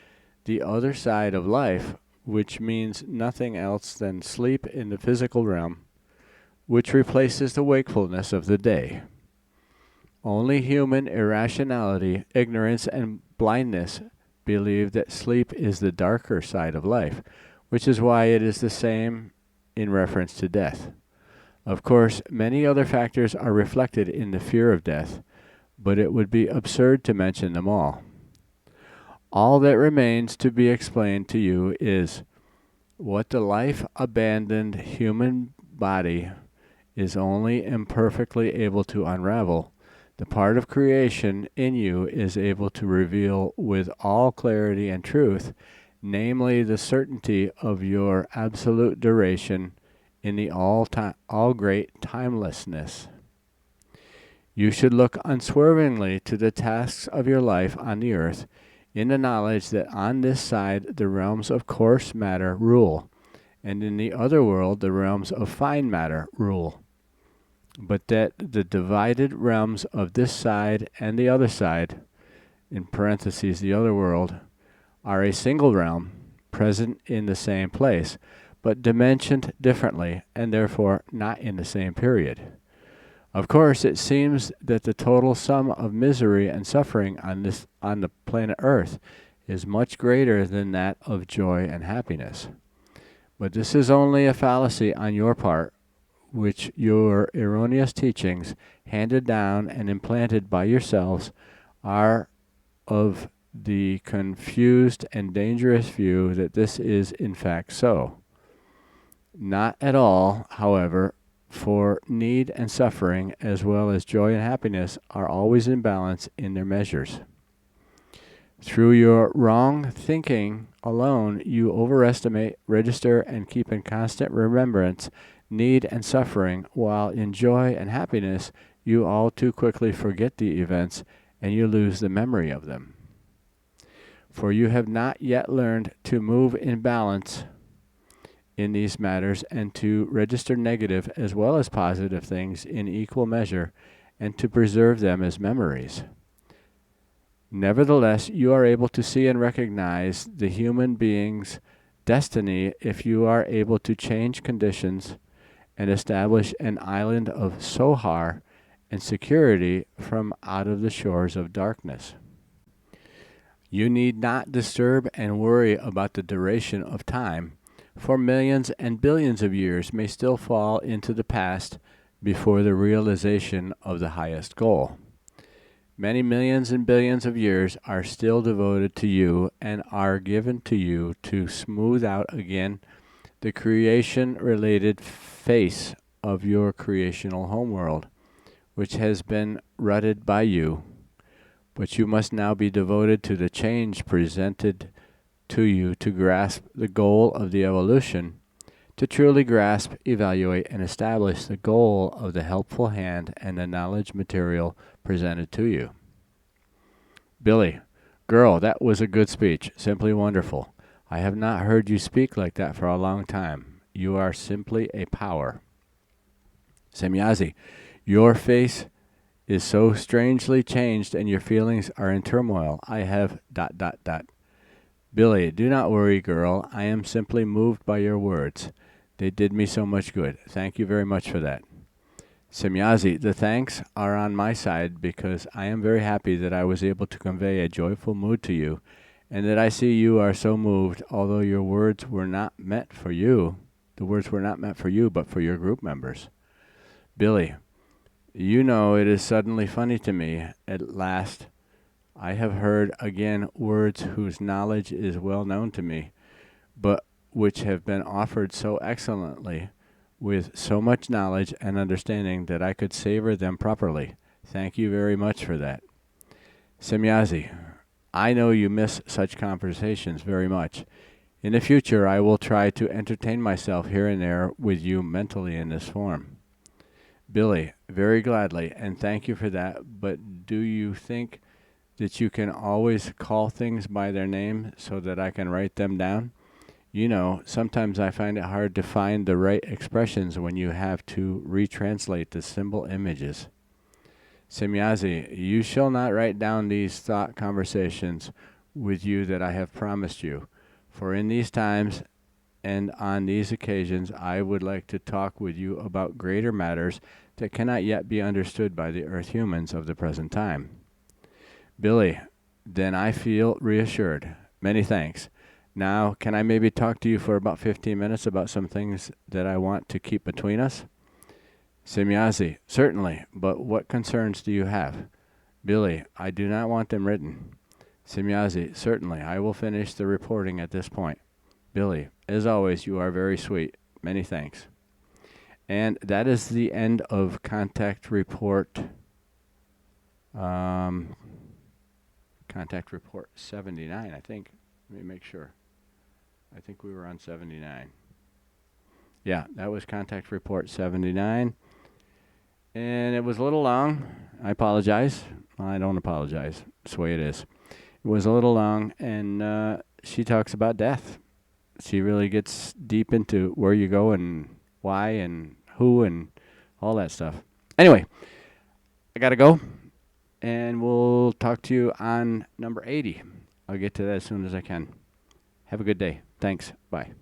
the other side of life, which means nothing else than sleep in the physical realm, which replaces the wakefulness of the day. Only human irrationality, ignorance, and blindness believe that sleep is the darker side of life, which is why it is the same in reference to death. Of course, many other factors are reflected in the fear of death, but it would be absurd to mention them all. All that remains to be explained to you is what the life-abandoned human body is only imperfectly able to unravel. The part of creation in you is able to reveal with all clarity and truth, namely the certainty of your absolute duration in the all-great timelessness. You should look unswervingly to the tasks of your life on the earth, in the knowledge that on this side the realms of coarse matter rule, and in the other world the realms of fine matter rule. But that the divided realms of this side and the other side, in parentheses the other world, are a single realm, present in the same place, but dimensioned differently, and therefore not in the same period. Of course, it seems that the total sum of misery and suffering on the planet Earth is much greater than that of joy and happiness. But this is only a fallacy on your part, which your erroneous teachings, handed down and implanted by yourselves, are of the confused and dangerous view that this is in fact so. Not at all, however, for need and suffering, as well as joy and happiness, are always in balance in their measures. Through your wrong thinking alone, you overestimate, register, and keep in constant remembrance need and suffering, while in joy and happiness you all too quickly forget the events and you lose the memory of them. For you have not yet learned to move in balance in these matters and to register negative as well as positive things in equal measure and to preserve them as memories. Nevertheless, you are able to see and recognize the human being's destiny if you are able to change conditions and establish an island of sohar and security from out of the shores of darkness. You need not disturb and worry about the duration of time, for millions and billions of years may still fall into the past before the realization of the highest goal. Many millions and billions of years are still devoted to you and are given to you to smooth out again the creation-related face of your creational homeworld, which has been rutted by you. But you must now be devoted to the change presented to you to grasp the goal of the evolution, to truly grasp, evaluate, and establish the goal of the helpful hand and the knowledge material presented to you. Billy, girl, that was a good speech, simply wonderful. I have not heard you speak like that for a long time. You are simply a power. Semjase, your face is so strangely changed and your feelings are in turmoil. I have ... Billy, do not worry, girl. I am simply moved by your words. They did me so much good. Thank you very much for that. Semjase, the thanks are on my side because I am very happy that I was able to convey a joyful mood to you, and that I see you are so moved, although your words were not meant for you. The words were not meant for you, but for your group members. Billy, you know it is suddenly funny to me. At last, I have heard again words whose knowledge is well known to me, but which have been offered so excellently, with so much knowledge and understanding that I could savor them properly. Thank you very much for that. Semjase, I know you miss such conversations very much. In the future, I will try to entertain myself here and there with you mentally in this form. Billy, very gladly, and thank you for that, but do you think that you can always call things by their name so that I can write them down? You know, sometimes I find it hard to find the right expressions when you have to retranslate the symbol images. Semjase, you shall not write down these thought conversations with you that I have promised you, for in these times and on these occasions I would like to talk with you about greater matters that cannot yet be understood by the earth humans of the present time. Billy, then I feel reassured. Many thanks. Now, can I maybe talk to you for about 15 minutes about some things that I want to keep between us? Semjase, certainly, but what concerns do you have? Billy, I do not want them written. Semjase, certainly, I will finish the reporting at this point. Billy, as always, you are very sweet. Many thanks. And that is the end of contact report. Contact report 79, I think. Let me make sure. I think we were on 79. Yeah, that was contact report 79. And it was a little long. I apologize. Well, I don't apologize. That's the way it is. It was a little long, and she talks about death. She really gets deep into where you go and why and who and all that stuff. Anyway, I got to go, and we'll talk to you on number 80. I'll get to that as soon as I can. Have a good day. Thanks. Bye.